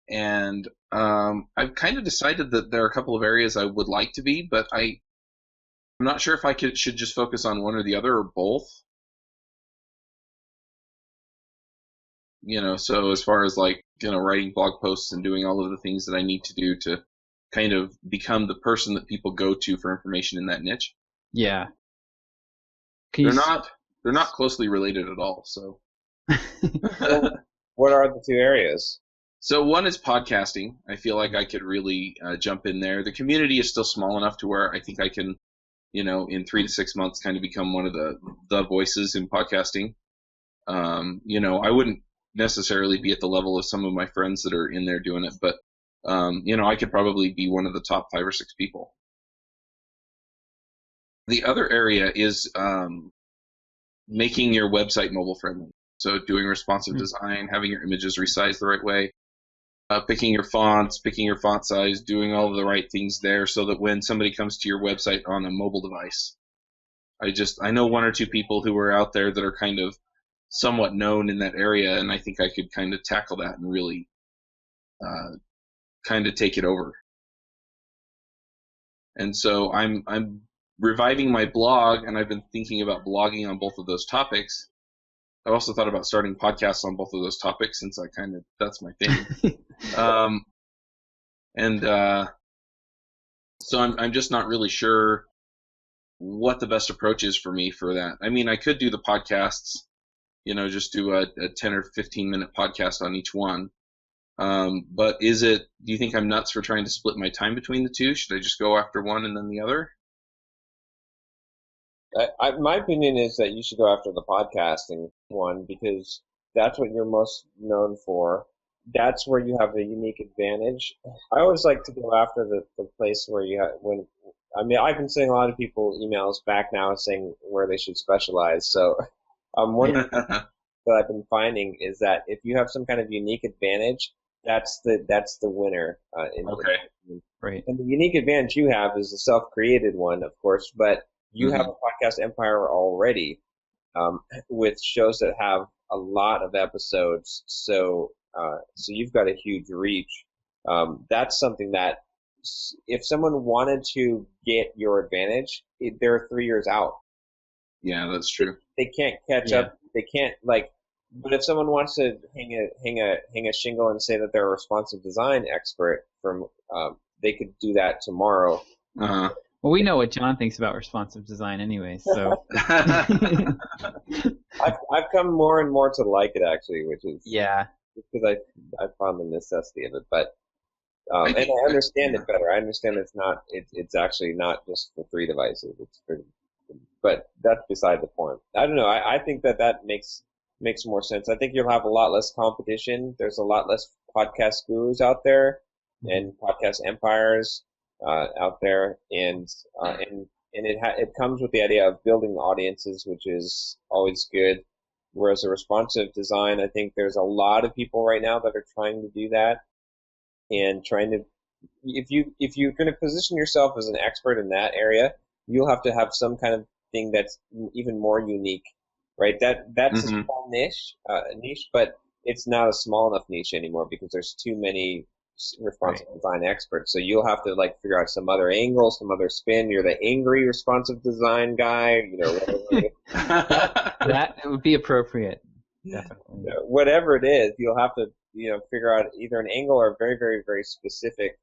Speaker 4: and I've kind of decided that there are a couple of areas I would like to be, but I'm not sure if I should just focus on one or the other or both. So as far as writing blog posts and doing all of the things that I need to do to kind of become the person that people go to for information in that niche.
Speaker 3: Yeah.
Speaker 4: They're not closely related at all. So.
Speaker 5: What are the 2 areas?
Speaker 4: So one is podcasting. I feel like I could really jump in there. The community is still small enough to where I think I can, in 3 to 6 months, kind of become one of the voices in podcasting. I wouldn't necessarily be at the level of some of my friends that are in there doing it, but I could probably be one of the top 5 or 6 people. The other area is making your website mobile friendly. So doing responsive design, having your images resized the right way, picking your fonts, picking your font size, doing all of the right things there so that when somebody comes to your website on a mobile device. I know 1 or 2 people who are out there that are kind of somewhat known in that area, and I think I could kind of tackle that and really kind of take it over. And so I'm reviving my blog, and I've been thinking about blogging on both of those topics. I've also thought about starting podcasts on both of those topics since that's my thing. So I'm just not really sure what the best approach is for me for that. I mean, I could do the podcasts, just do a 10 or 15 minute podcast on each one. But do you think I'm nuts for trying to split my time between the 2? Should I just go after one and then the other?
Speaker 5: My opinion is that you should go after the podcasting one because that's what you're most known for. that's where you have a unique advantage. I always like to go after the place where you have, I've been sending a lot of people emails back now saying where they should specialize. So one of the things that I've been finding is that if you have some kind of unique advantage, that's the winner.
Speaker 4: Okay.
Speaker 3: Right.
Speaker 5: And the unique advantage you have is a self-created one, of course, but you have a podcast empire already, with shows that have a lot of episodes. So you've got a huge reach. That's something that if someone wanted to get your advantage, they're 3 years out.
Speaker 4: Yeah, that's true.
Speaker 5: They can't catch up. They can't but if someone wants to hang a shingle and say that they're a responsive design expert they could do that tomorrow.
Speaker 3: Well, we know what John thinks about responsive design anyway, so.
Speaker 5: I've come more and more to like it, actually, which is because I found the necessity of it, but and I understand it better. I understand it's actually not just for 3 devices. But that's beside the point. I don't know. I think that makes more sense. I think you'll have a lot less competition. There's a lot less podcast gurus out there and podcast empires out there, and it comes with the idea of building audiences, which is always good. Whereas a responsive design, I think there's a lot of people right now that are trying to do that, and trying to, if you're going to position yourself as an expert in that area, you'll have to have some kind of thing that's even more unique, right? That's a small niche, but it's not a small enough niche anymore because there's too many responsive design experts. So you'll have to figure out some other angle, some other spin. You're the angry responsive design guy, whatever.
Speaker 3: That would be appropriate. Definitely.
Speaker 5: Whatever it is, you'll have to figure out either an angle or a very, very, very specific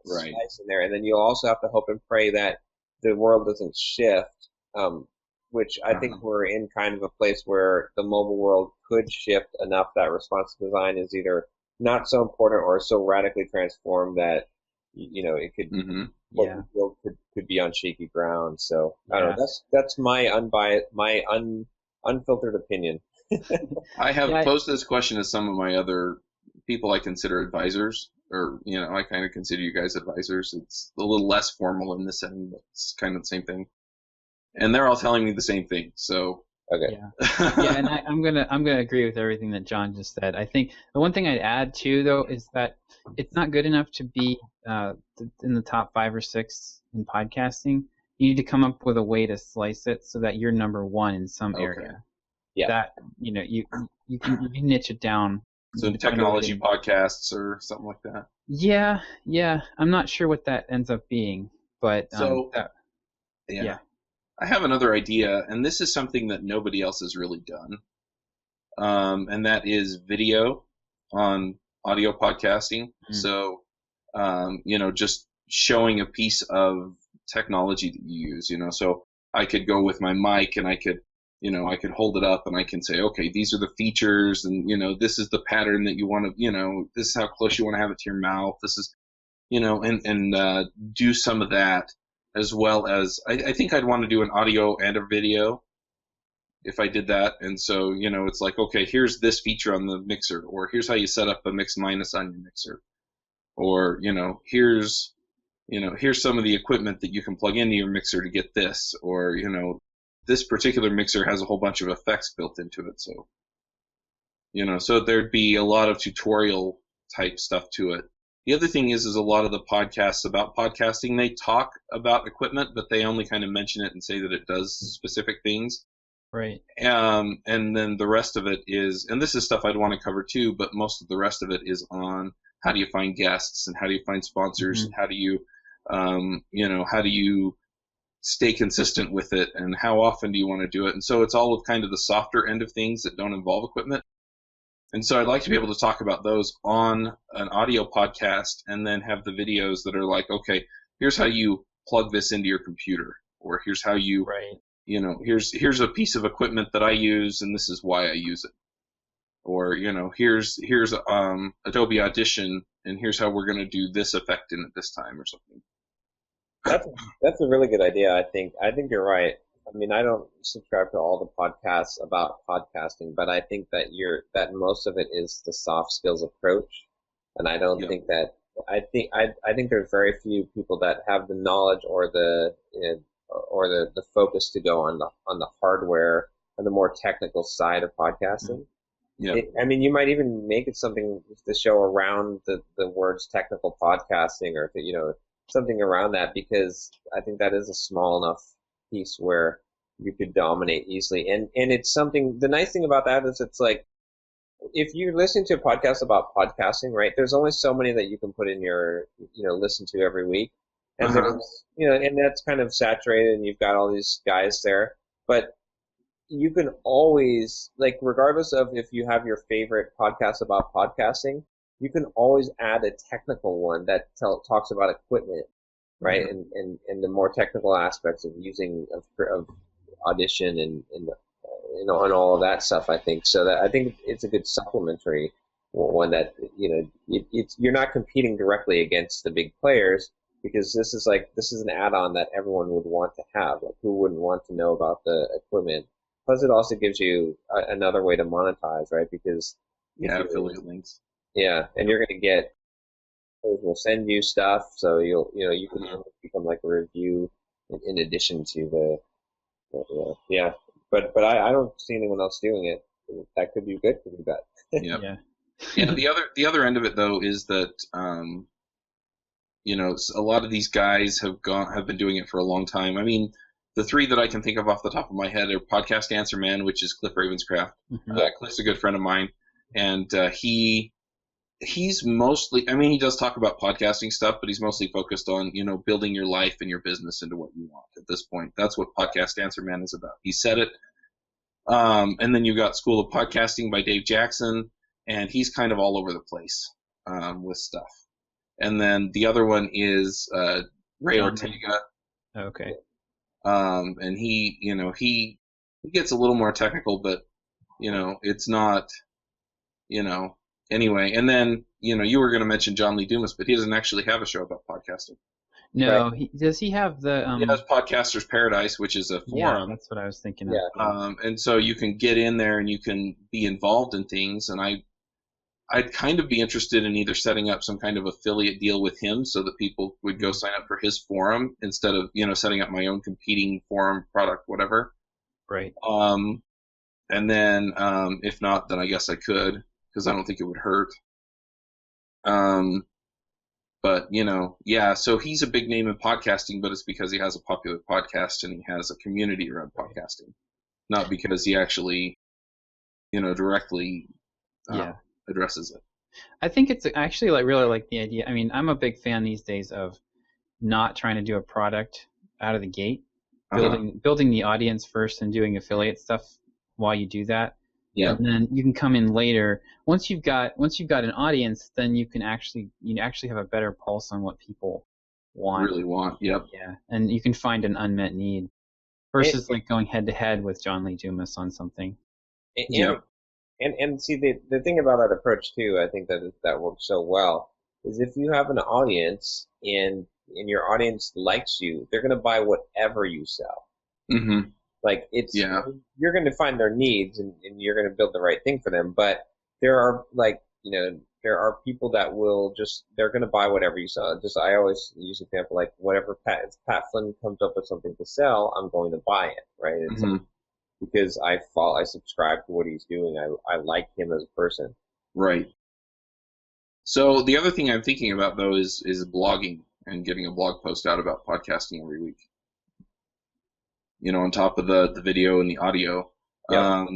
Speaker 5: slice in there, and then you'll also have to hope and pray that the world doesn't shift, which I think we're in kind of a place where the mobile world could shift enough that responsive design is either not so important or so radically transformed that it could could be on shaky ground. So I don't know. That's my unbiased, unfiltered opinion.
Speaker 4: I have posed this question to some of my other people I consider advisors, or I kind of consider you guys advisors. It's a little less formal in this end, but it's kind of the same thing. And they're all telling me the same thing. So
Speaker 5: okay.
Speaker 3: And I'm gonna agree with everything that John just said. I think the one thing I'd add too, though, is that it's not good enough to be in the top 5 or 6 in podcasting. You need to come up with a way to slice it so that you're number 1 in some area.
Speaker 5: Yeah.
Speaker 3: That you can niche it down.
Speaker 4: So technology podcasts or something like that.
Speaker 3: Yeah. I'm not sure what that ends up being, but
Speaker 4: yeah. I have another idea, and this is something that nobody else has really done, and that is video on audio podcasting. So, just showing a piece of technology that you use. So I could go with my mic, and I could hold it up, and I can say, okay, these are the features, and this is the pattern that you want to, this is how close you want to have it to your mouth. This is, and do some of that. As well as, I think I'd want to do an audio and a video if I did that. And so, it's like, okay, here's this feature on the mixer, or here's how you set up a mix minus on your mixer, or, here's some of the equipment that you can plug into your mixer to get this, or, this particular mixer has a whole bunch of effects built into it. So, so there'd be a lot of tutorial type stuff to it. The other thing is a lot of the podcasts about podcasting, they talk about equipment, but they only kind of mention it and say that it does specific things.
Speaker 3: Right.
Speaker 4: And then the rest of it is, and this is stuff I'd want to cover too, but most of the rest of it is on how do you find guests, and how do you find sponsors, and how do you, how do you stay consistent with it, and how often do you want to do it? And so it's all of kind of the softer end of things that don't involve equipment. And so I'd like to be able to talk about those on an audio podcast, and then have the videos that are like, okay, here's how you plug this into your computer, or here's how you, here's a piece of equipment that I use, and this is why I use it. Or, here's Adobe Audition, and here's how we're going to do this effect in it this time, or something.
Speaker 5: That's a really good idea. I think you're right. I mean, I don't subscribe to all the podcasts about podcasting, but I think that most of it is the soft skills approach. and I don't think that. I think there's very few people that have the knowledge or the focus to go on the hardware and the more technical side of podcasting.
Speaker 4: Yeah.
Speaker 5: I mean, you might even make it something to show around the words technical podcasting, or something around that, because I think that is a small enough piece where you could dominate easily. And it's something. The nice thing about that is it's like, if you're listening to a podcast about podcasting, right, there's only so many that you can put in your, listen to every week. And there's, and that's kind of saturated, and you've got all these guys there. But you can always, like, regardless of if you have your favorite podcast about podcasting, you can always add a technical one that talks about equipment, right? And the more technical aspects of using of Audition and and all of that stuff, I think. So that I think it's a good supplementary one that, you're not competing directly against the big players, because this is an add-on that everyone would want to have. Like, who wouldn't want to know about the equipment? Plus, it also gives you another way to monetize, right? Because
Speaker 4: affiliate links.
Speaker 5: Yeah, and you're going to get, we'll send you stuff, so you can become like a review in addition to But I don't see anyone else doing it. That could be good, could be bad.
Speaker 4: Yep. Yeah. The other end of it, though, is that a lot of these guys have been doing it for a long time. I mean, the three that I can think of off the top of my head are Podcast Answer Man, which is Cliff Ravenscraft. Cliff's a good friend of mine, and he's mostly, I mean, he does talk about podcasting stuff, but he's mostly focused on, building your life and your business into what you want at this point. That's what Podcast Answer Man is about. He said it. And then you've got School of Podcasting by Dave Jackson, and he's kind of all over the place with stuff. And then the other one is Ray Ortega.
Speaker 3: Okay.
Speaker 4: And he gets a little more technical, but it's not, anyway. And then you were going to mention John Lee Dumas, but he doesn't actually have a show about podcasting.
Speaker 3: No, does he have the?
Speaker 4: He has Podcasters Paradise, which is a forum.
Speaker 3: Yeah, that's what I was thinking of.
Speaker 4: And so you can get in there and you can be involved in things. And I'd kind of be interested in either setting up some kind of affiliate deal with him so that people would go sign up for his forum instead of setting up my own competing forum product, whatever.
Speaker 3: Right.
Speaker 4: And then if not, then I guess I could, because I don't think it would hurt. But, so he's a big name in podcasting, but it's because he has a popular podcast and he has a community around podcasting, not because he actually, directly addresses it.
Speaker 3: I think it's actually really like the idea. I mean, I'm a big fan these days of not trying to do a product out of the gate, building the audience first and doing affiliate stuff while you do that.
Speaker 4: Yeah.
Speaker 3: And then you can come in later. Once you've got an audience, then you actually have a better pulse on what people want.
Speaker 4: Really want. Yep.
Speaker 3: Yeah. And you can find an unmet need versus like going head to head with John Lee Dumas on something.
Speaker 5: Yep. And see, the thing about that approach too, I think that works so well, is if you have an audience and your audience likes you, they're going to buy whatever you sell.
Speaker 4: Mm-hmm.
Speaker 5: Like, you're going to find their needs and you're going to build the right thing for them. But there are there are people that they're going to buy whatever you sell. I always use the example, like, whatever Pat Flynn comes up with something to sell, I'm going to buy it, right? It's because I subscribe to what he's doing. I like him as a person.
Speaker 4: Right. So the other thing I'm thinking about, though, is blogging and getting a blog post out about podcasting every week. On top of the video and the audio. Yep.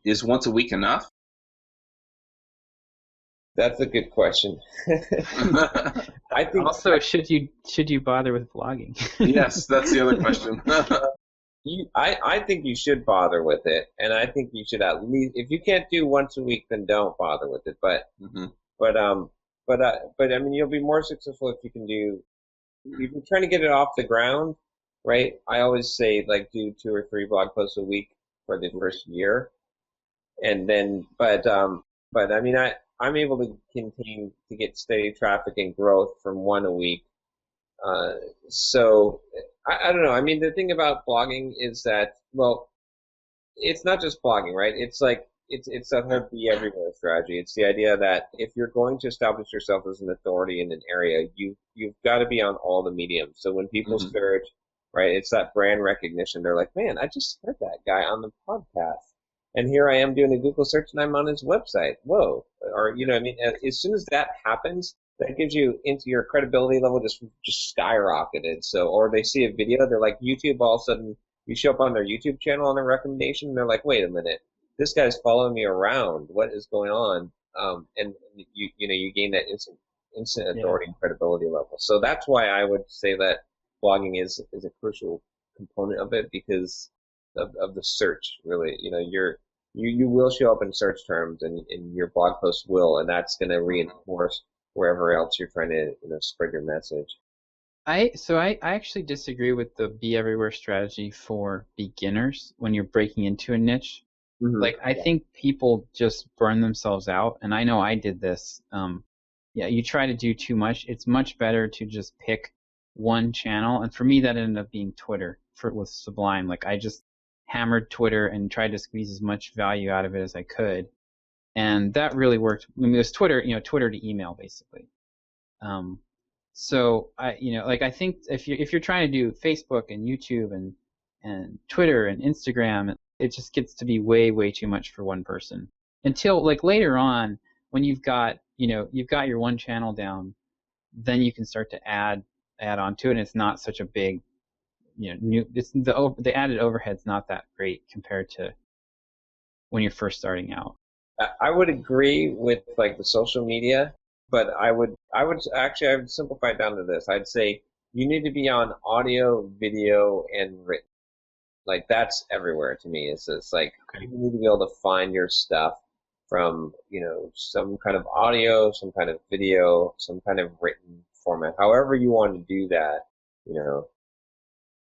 Speaker 4: Is once a week enough?
Speaker 5: That's a good question. I think
Speaker 3: also, should you bother with blogging?
Speaker 4: Yes, that's the other question.
Speaker 5: I think you should bother with it, and I think you should at least, if you can't do once a week, then don't bother with it. But I mean, you'll be more successful if you can do. If you're trying to get it off the ground, right? I always say, like, do 2 or 3 blog posts a week for the first year, and then, but I mean, I'm able to get steady traffic and growth from 1 a week. So I don't know. I mean, the thing about blogging is that, well, it's not just blogging, right? It's like it's that whole be everywhere strategy. It's the idea that if you're going to establish yourself as an authority in an area, you've got to be on all the mediums. So when people search, right, it's that brand recognition. They're like, man, I just heard that guy on the podcast, and here I am doing a Google search, and I'm on his website. Whoa, or I mean, as soon as that happens, that gives you into your credibility level just skyrocketed. So, or they see a video, they're like YouTube. All of a sudden, you show up on their YouTube channel on a recommendation, and they're like, wait a minute. This guy's following me around. What is going on? And you gain that instant authority and credibility level. So that's why I would say that blogging is a crucial component of it because of the search. Really, you will show up in search terms, and your blog post will, and that's going to reinforce wherever else you're trying to spread your message.
Speaker 3: I actually disagree with the be everywhere strategy for beginners when you're breaking into a niche. Like, I think people just burn themselves out, and I know I did this. You try to do too much. It's much better to just pick one channel, and for me, that ended up being Twitter with Sublime. Like, I just hammered Twitter and tried to squeeze as much value out of it as I could, and that really worked. I mean, it was Twitter, Twitter to email, basically. So I think if you're trying to do Facebook and YouTube and Twitter and Instagram, it just gets to be way, way too much for one person. Until like later on, when you've got your one channel down, then you can start to add on to it, and it's not such a big, the added overhead's not that great compared to when you're first starting out.
Speaker 5: I would agree with like the social media, but I would simplify it down to this. I'd say you need to be on audio, video, and written. Like, that's everywhere to me. It's like you need to be able to find your stuff from, some kind of audio, some kind of video, some kind of written format. However you want to do that,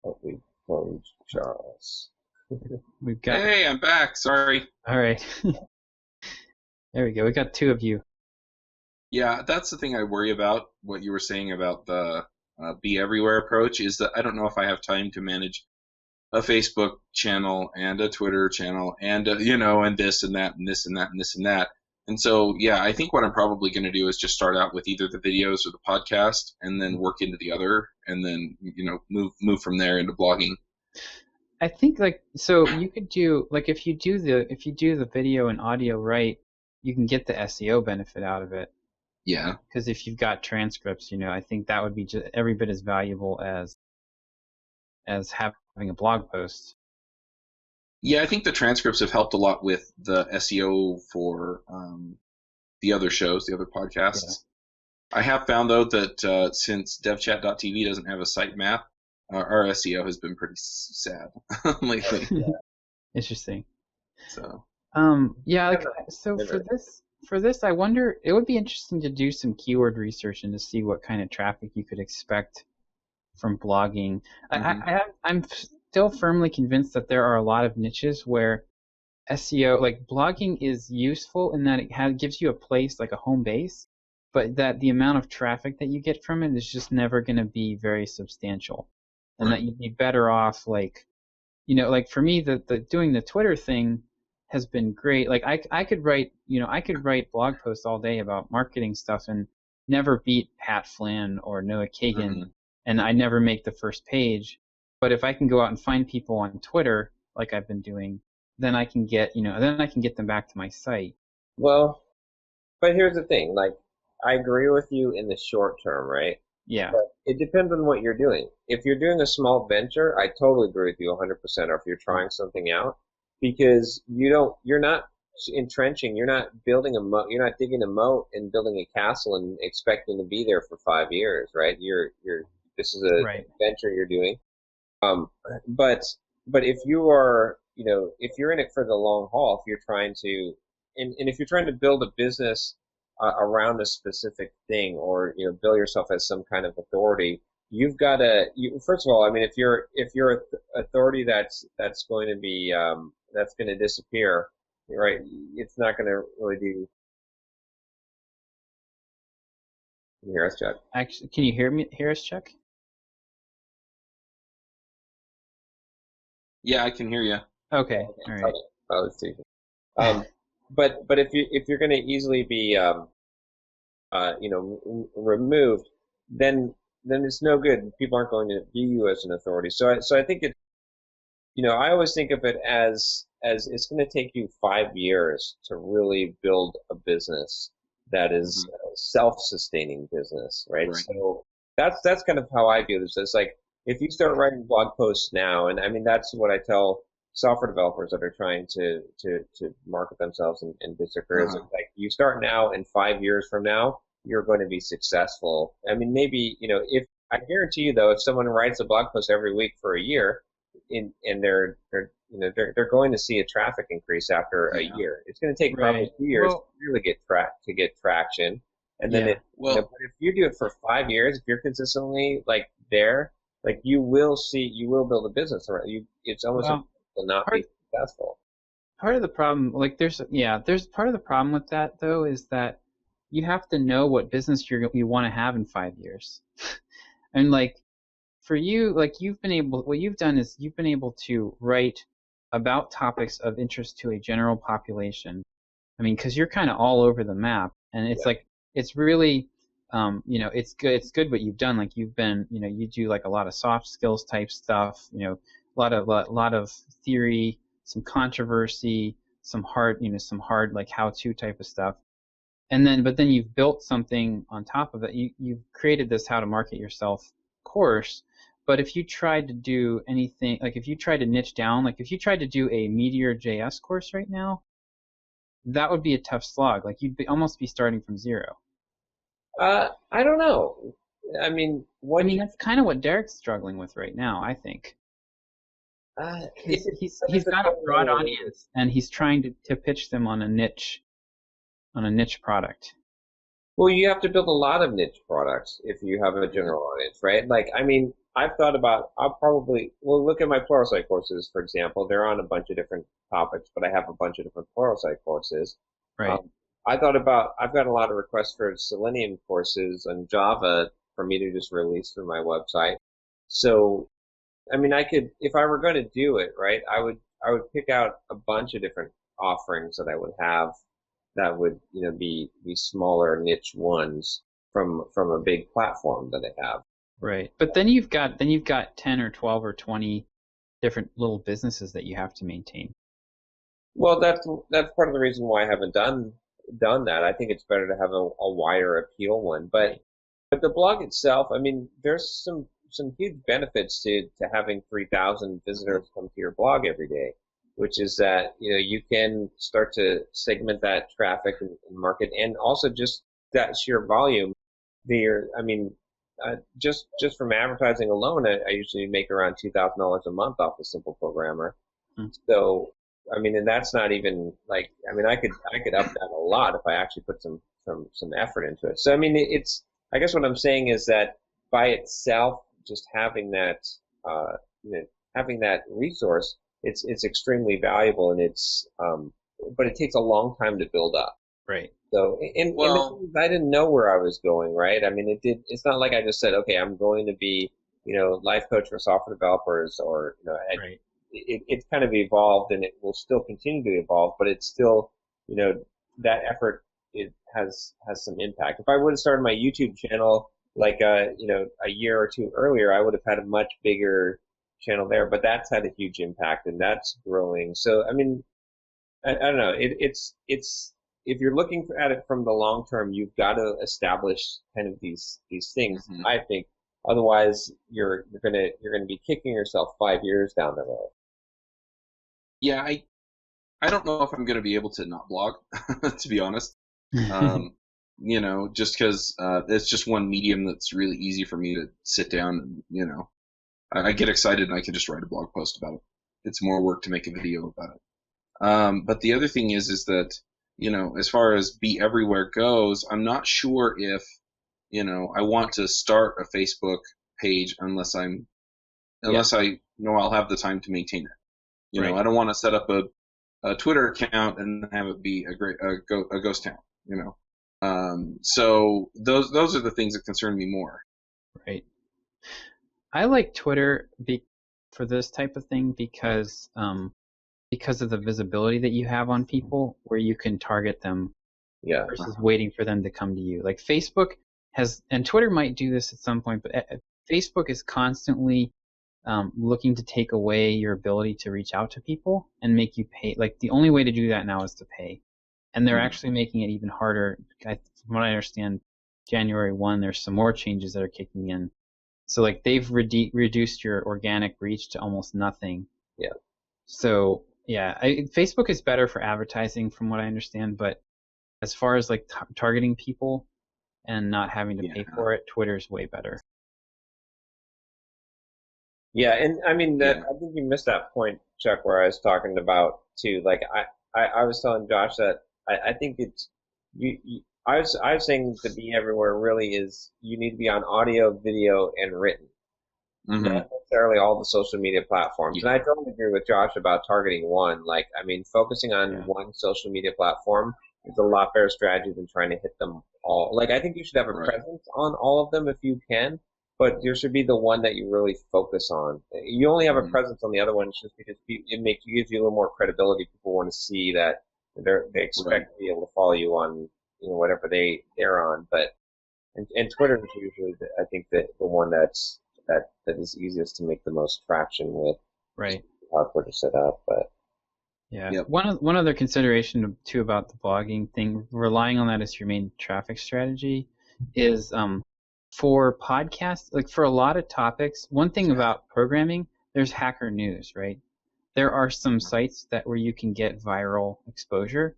Speaker 5: Hopefully, Charles.
Speaker 3: We've got.
Speaker 4: Hey, I'm back. Sorry.
Speaker 3: All right. There we go. We got two of you.
Speaker 4: Yeah, that's the thing I worry about. What you were saying about the be everywhere approach is that I don't know if I have time to manage a Facebook channel and a Twitter channel and and this and that and this and that and this and that. And so, yeah, I think what I'm probably going to do is just start out with either the videos or the podcast, and then work into the other, and then move from there into blogging.
Speaker 3: I think so you could do if you do the video and audio right, you can get the SEO benefit out of it.
Speaker 4: Yeah.
Speaker 3: Because if you've got transcripts, I think that would be just every bit as valuable as having a blog post.
Speaker 4: Yeah, I think the transcripts have helped a lot with the SEO for the other shows, the other podcasts. Yeah. I have found, though, that since devchat.tv doesn't have a sitemap, our SEO has been pretty sad lately.
Speaker 3: Interesting.
Speaker 4: So.
Speaker 3: For this, I wonder, it would be interesting to do some keyword research and to see what kind of traffic you could expect from blogging. Mm-hmm. I'm still firmly convinced that there are a lot of niches where SEO, like blogging, is useful in that it gives you a place, like a home base, but that the amount of traffic that you get from it is just never going to be very substantial, and that you'd be better off, like for me, the doing the Twitter thing has been great. Like I could write blog posts all day about marketing stuff and never beat Pat Flynn or Noah Kagan, mm-hmm. and I never make the first page. But if I can go out and find people on Twitter, like I've been doing, then I can get them back to my site.
Speaker 5: Well, but here's the thing. Like, I agree with you in the short term, right?
Speaker 3: Yeah.
Speaker 5: But it depends on what you're doing. If you're doing a small venture, I totally agree with you 100%. Or if you're trying something out, because you're not entrenching, you're not building a moat, you're not digging a moat and building a castle and expecting to be there for 5 years, right? This is a venture you're doing. But if you are, if you're in it for the long haul, if you're trying to, and if you're trying to build a business around a specific thing, or build yourself as some kind of authority, you've got to. First of all, I mean, if you're authority that's going to be that's going to disappear, right? It's not going to really do. Can you hear us, Chuck?
Speaker 3: Actually, can you hear us, Chuck?
Speaker 4: Yeah, I can hear you.
Speaker 3: Okay. All right.
Speaker 5: Let's see. but if you're going to easily be removed, then it's no good. People aren't going to view you as an authority. So I think it. I always think of it as it's going to take you 5 years to really build a business that is a self-sustaining business, right? So that's kind of how I view this. It's like if you start writing blog posts now, and I mean that's what I tell software developers that are trying to market themselves and build their careers. It's like you start now, and 5 years from now, you're going to be successful. I mean, maybe if I guarantee you though, if someone writes a blog post every week for a year, and they're going to see a traffic increase after a year. It's going to take probably 2 years to really get traction, and then but if you do it for 5 years, if you're consistently like there, like you will build a business around you. It's almost impossible to not be successful.
Speaker 3: Part of the problem, like there's part of the problem with that though is that you have to know what business you want to have in 5 years, and like. For you, like what you've done is you've been able to write about topics of interest to a general population. I mean, because you're kind of all over the map, and it's like it's really, it's good. It's good what you've done. Like you've been, you do like a lot of soft skills type stuff. A lot of theory, some controversy, some hard like how-to type of stuff. But then you've built something on top of it. You've created this how to market yourself course. But if you tried to do anything, like if you tried to niche down, like if you tried to do a Meteor.js course right now, that would be a tough slog. Like you'd almost be starting from zero.
Speaker 5: I don't know. I mean,
Speaker 3: that's kind of what Derek's struggling with right now, I think. He's got a broad audience, and he's trying to pitch them on a niche product.
Speaker 5: Well, you have to build a lot of niche products if you have a general audience, right? Like, I mean, I've thought about, look at my Pluralsight courses, for example. They're on a bunch of different topics, but I have a bunch of different Pluralsight courses.
Speaker 3: Right.
Speaker 5: I've got a lot of requests for Selenium courses and Java for me to just release through my website. So, I mean, if I were going to do it, right, I would pick out a bunch of different offerings that I would have that would, be smaller niche ones from a big platform that I have.
Speaker 3: Right. But then you've got 10 or 12 or 20 different little businesses that you have to maintain.
Speaker 5: Well, that's part of the reason why I haven't done that. I think it's better to have a wider appeal one. But the blog itself, I mean, there's some huge benefits to having 3,000 visitors come to your blog every day, which is that, you can start to segment that traffic and market, and also just that sheer volume. Just from advertising alone, I usually make around $2,000 a month off a simple programmer. So, I mean, and that's not even like, I mean, I could up that a lot if I actually put some effort into it. So, I mean, I guess what I'm saying is that by itself, just having that, having that resource, it's extremely valuable, and but it takes a long time to build up.
Speaker 3: Right.
Speaker 5: So, I didn't know where I was going, right? I mean, it's not like I just said, okay, I'm going to be, life coach for software developers, or,
Speaker 3: right.
Speaker 5: It's kind of evolved, and it will still continue to evolve, but it's still, that effort, it has some impact. If I would have started my YouTube channel like, a year or two earlier, I would have had a much bigger channel there, but that's had a huge impact, and that's growing. So, I mean, I don't know. It's if you're looking at it from the long term, you've got to establish kind of these things. Mm-hmm. I think otherwise you're gonna be kicking yourself 5 years down the road.
Speaker 4: Yeah, I don't know if I'm gonna be able to not blog, to be honest. Just because it's just one medium that's really easy for me to sit down and, I get excited and I can just write a blog post about it. It's more work to make a video about it. But the other thing is that, as far as be everywhere goes, I'm not sure if, I want to start a Facebook page unless I know I'll have the time to maintain it.
Speaker 3: Right.
Speaker 4: I don't want to set up a Twitter account and have it be a ghost town, so those are the things that concern me more.
Speaker 3: Right. I like Twitter for this type of thing because because of the visibility that you have on people, where you can target them versus waiting for them to come to you. Like Facebook has, and Twitter might do this at some point, but Facebook is constantly looking to take away your ability to reach out to people and make you pay. Like the only way to do that now is to pay. And they're actually making it even harder. From what I understand, January 1, there's some more changes that are kicking in. So like they've reduced your organic reach to almost nothing.
Speaker 5: Yeah.
Speaker 3: So yeah, Facebook is better for advertising from what I understand, but as far as like targeting people and not having to pay for it, Twitter's way better.
Speaker 5: Yeah, and I mean I think you missed that point, Chuck, where I was talking about too. Like I was telling Josh that I think it's I was saying to be everywhere really is you need to be on audio, video, and written. Not necessarily all the social media platforms. And I totally agree with Josh about targeting one. Like, I mean, focusing on one social media platform is a lot better strategy than trying to hit them all. Like, I think you should have a presence on all of them if you can, but there should be the one that you really focus on. You only have a presence on the other ones just because it gives you a little more credibility. People want to see that they expect to be able to follow you on, whatever they're on. But and Twitter is usually I think the one that is easiest to make the most traction with.
Speaker 3: Right.
Speaker 5: Hardware to set up, but
Speaker 3: yeah. Yep. One other consideration too about the blogging thing, relying on that as your main traffic strategy, is for podcasts, like for a lot of topics. One thing about programming, there's Hacker News, right? There are some sites where you can get viral exposure,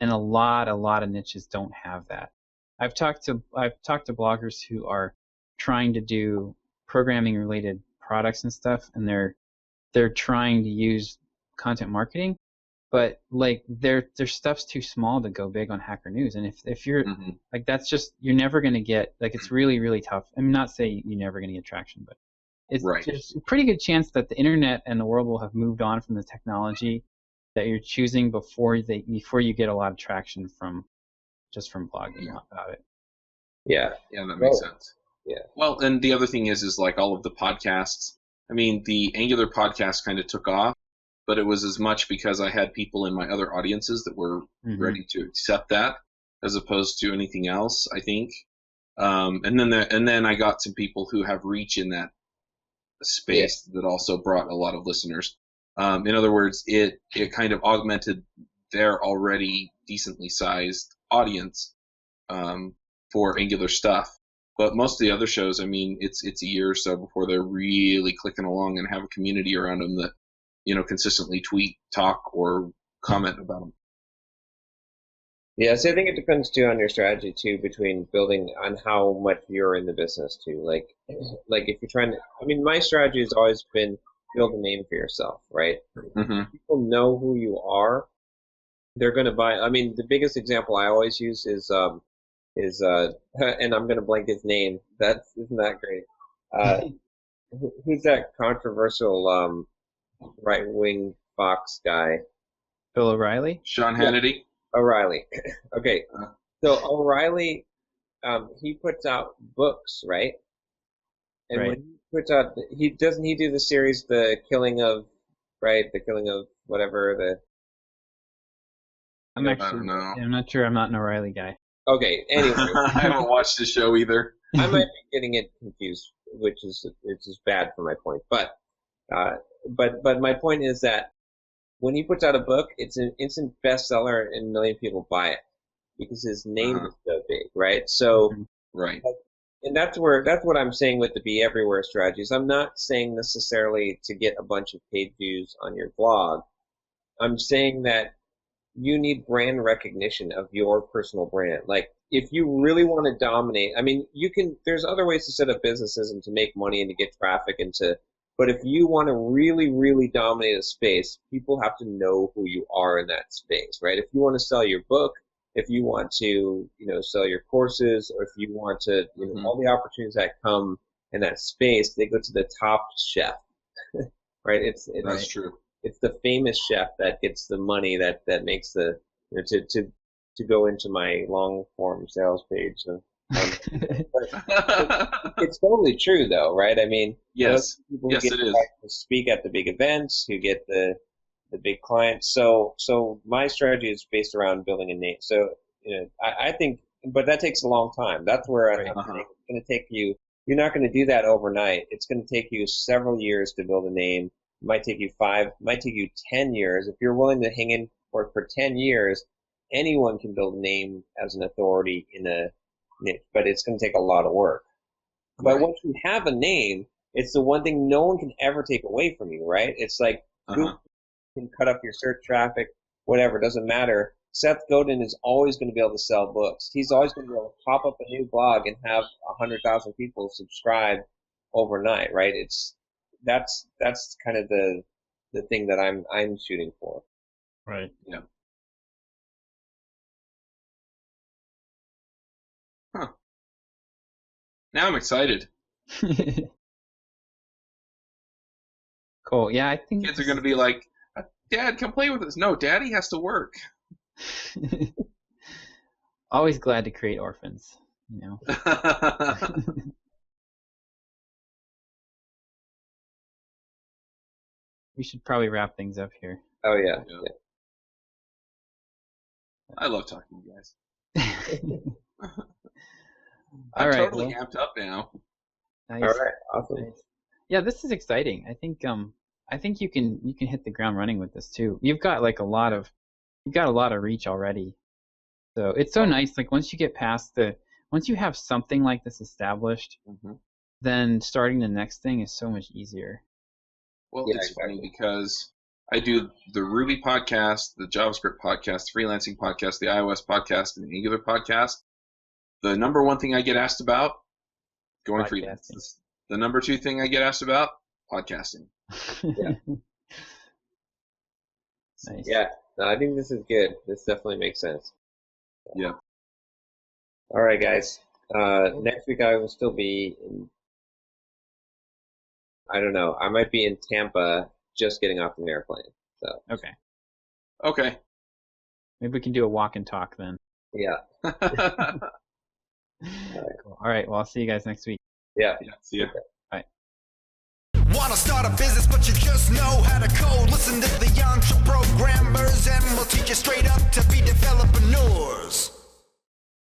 Speaker 3: and a lot of niches don't have that. I've talked to bloggers who are trying to do programming related products and stuff, and they're trying to use content marketing, but like their stuff's too small to go big on Hacker News. And if you're like, that's just, you're never going to get, like, it's really, really tough. I mean, not say you're never going to get traction, but there's a pretty good chance that the internet and the world will have moved on from the technology that you're choosing before you get a lot of traction from blogging about it.
Speaker 5: Yeah,
Speaker 4: that makes sense.
Speaker 5: Yeah.
Speaker 4: Well, and the other thing is like all of the podcasts. I mean, the Angular podcast kind of took off, but it was as much because I had people in my other audiences that were ready to accept that, as opposed to anything else, I think. And then I got some people who have reach in that space that also brought a lot of listeners. In other words, it kind of augmented their already decently sized audience for Angular stuff. But most of the other shows, I mean, it's a year or so before they're really clicking along and have a community around them that, consistently tweet, talk, or comment about them.
Speaker 5: Yeah, so I think it depends too on your strategy too, between building on how much you're in the business too. Like if you're trying to, I mean, my strategy has always been build a name for yourself, right? People know who you are. They're going to buy. I mean, the biggest example I always use is and I'm going to blank his name. Isn't that great? Who's that controversial right-wing Fox guy?
Speaker 3: Bill O'Reilly?
Speaker 4: Sean Hannity?
Speaker 5: O'Reilly. Okay. So O'Reilly, he puts out books, right? And when he puts out, he do the series, the killing of whatever,
Speaker 3: I'm not sure. I'm not an O'Reilly guy.
Speaker 5: Okay, anyway.
Speaker 4: I haven't watched the show either.
Speaker 5: I might be getting it confused, which is bad for my point. But my point is that when he puts out a book, it's an instant bestseller and a million people buy it because his name is so big, right? So, and that's what I'm saying with the Be Everywhere strategies. I'm not saying necessarily to get a bunch of paid views on your blog. I'm saying that you need brand recognition of your personal brand. Like, if you really want to dominate, I mean, there's other ways to set up businesses and to make money and to get traffic but if you want to really, really dominate a space, people have to know who you are in that space, right? If you want to sell your book, if you want to, sell your courses, or if you want to, all the opportunities that come in that space, they go to the top chef, right?
Speaker 4: That's true.
Speaker 5: It's the famous chef that gets the money that makes the to go into my long form sales page. It's totally true, though, right? I mean,
Speaker 4: yes,
Speaker 5: people
Speaker 4: yes,
Speaker 5: get
Speaker 4: it is.
Speaker 5: To speak at the big events, who get the big clients. So my strategy is based around building a name. So I think, but that takes a long time. That's where I think it's going to take you. You're not going to do that overnight. It's going to take you several years to build a name. It might take you 5, might take you 10 years. If you're willing to hang in for 10 years, anyone can build a name as an authority in a niche, but it's going to take a lot of work. But once you have a name, it's the one thing no one can ever take away from you, right? It's like Google can cut up your search traffic, whatever, doesn't matter. Seth Godin is always going to be able to sell books. He's always going to be able to pop up a new blog and have 100,000 people subscribe overnight, right? That's kind of the thing that I'm shooting for.
Speaker 3: Right.
Speaker 4: Yeah. Huh. Now I'm excited.
Speaker 3: Cool. Yeah, I think
Speaker 4: Kids are going to be like, Dad, come play with us. No, Daddy has to work.
Speaker 3: Always glad to create orphans, We should probably wrap things up here.
Speaker 5: Oh, yeah.
Speaker 4: I love talking to you guys.
Speaker 3: All
Speaker 4: I'm
Speaker 3: right,
Speaker 4: totally amped up now.
Speaker 3: Nice.
Speaker 5: All right. Awesome.
Speaker 3: Nice. Yeah, this is exciting. I think you can hit the ground running with this too. You've got a lot of reach already. So it's so nice. Like once you have something like this established, then starting the next thing is so much easier.
Speaker 4: Well, it's funny because I do the Ruby podcast, the JavaScript podcast, the freelancing podcast, the iOS podcast, and the Angular podcast. The number one thing I get asked about, going freelance. The number 2 thing I get asked about, podcasting.
Speaker 5: Yeah.
Speaker 3: Nice.
Speaker 5: Yeah. No, I think this is good. This definitely makes sense.
Speaker 4: Yeah.
Speaker 5: All right, guys. Next week I will still be in, I don't know. I might be in Tampa just getting off an airplane. So.
Speaker 4: Okay.
Speaker 3: Maybe we can do a walk and talk then.
Speaker 5: Yeah.
Speaker 3: Cool. All right. Well, I'll see you guys next week.
Speaker 5: Yeah.
Speaker 4: See ya.
Speaker 3: Bye.
Speaker 6: Wanna start a business but you just know how to code? Listen to the EntreProgrammers and we'll teach you straight up to be developreneurs.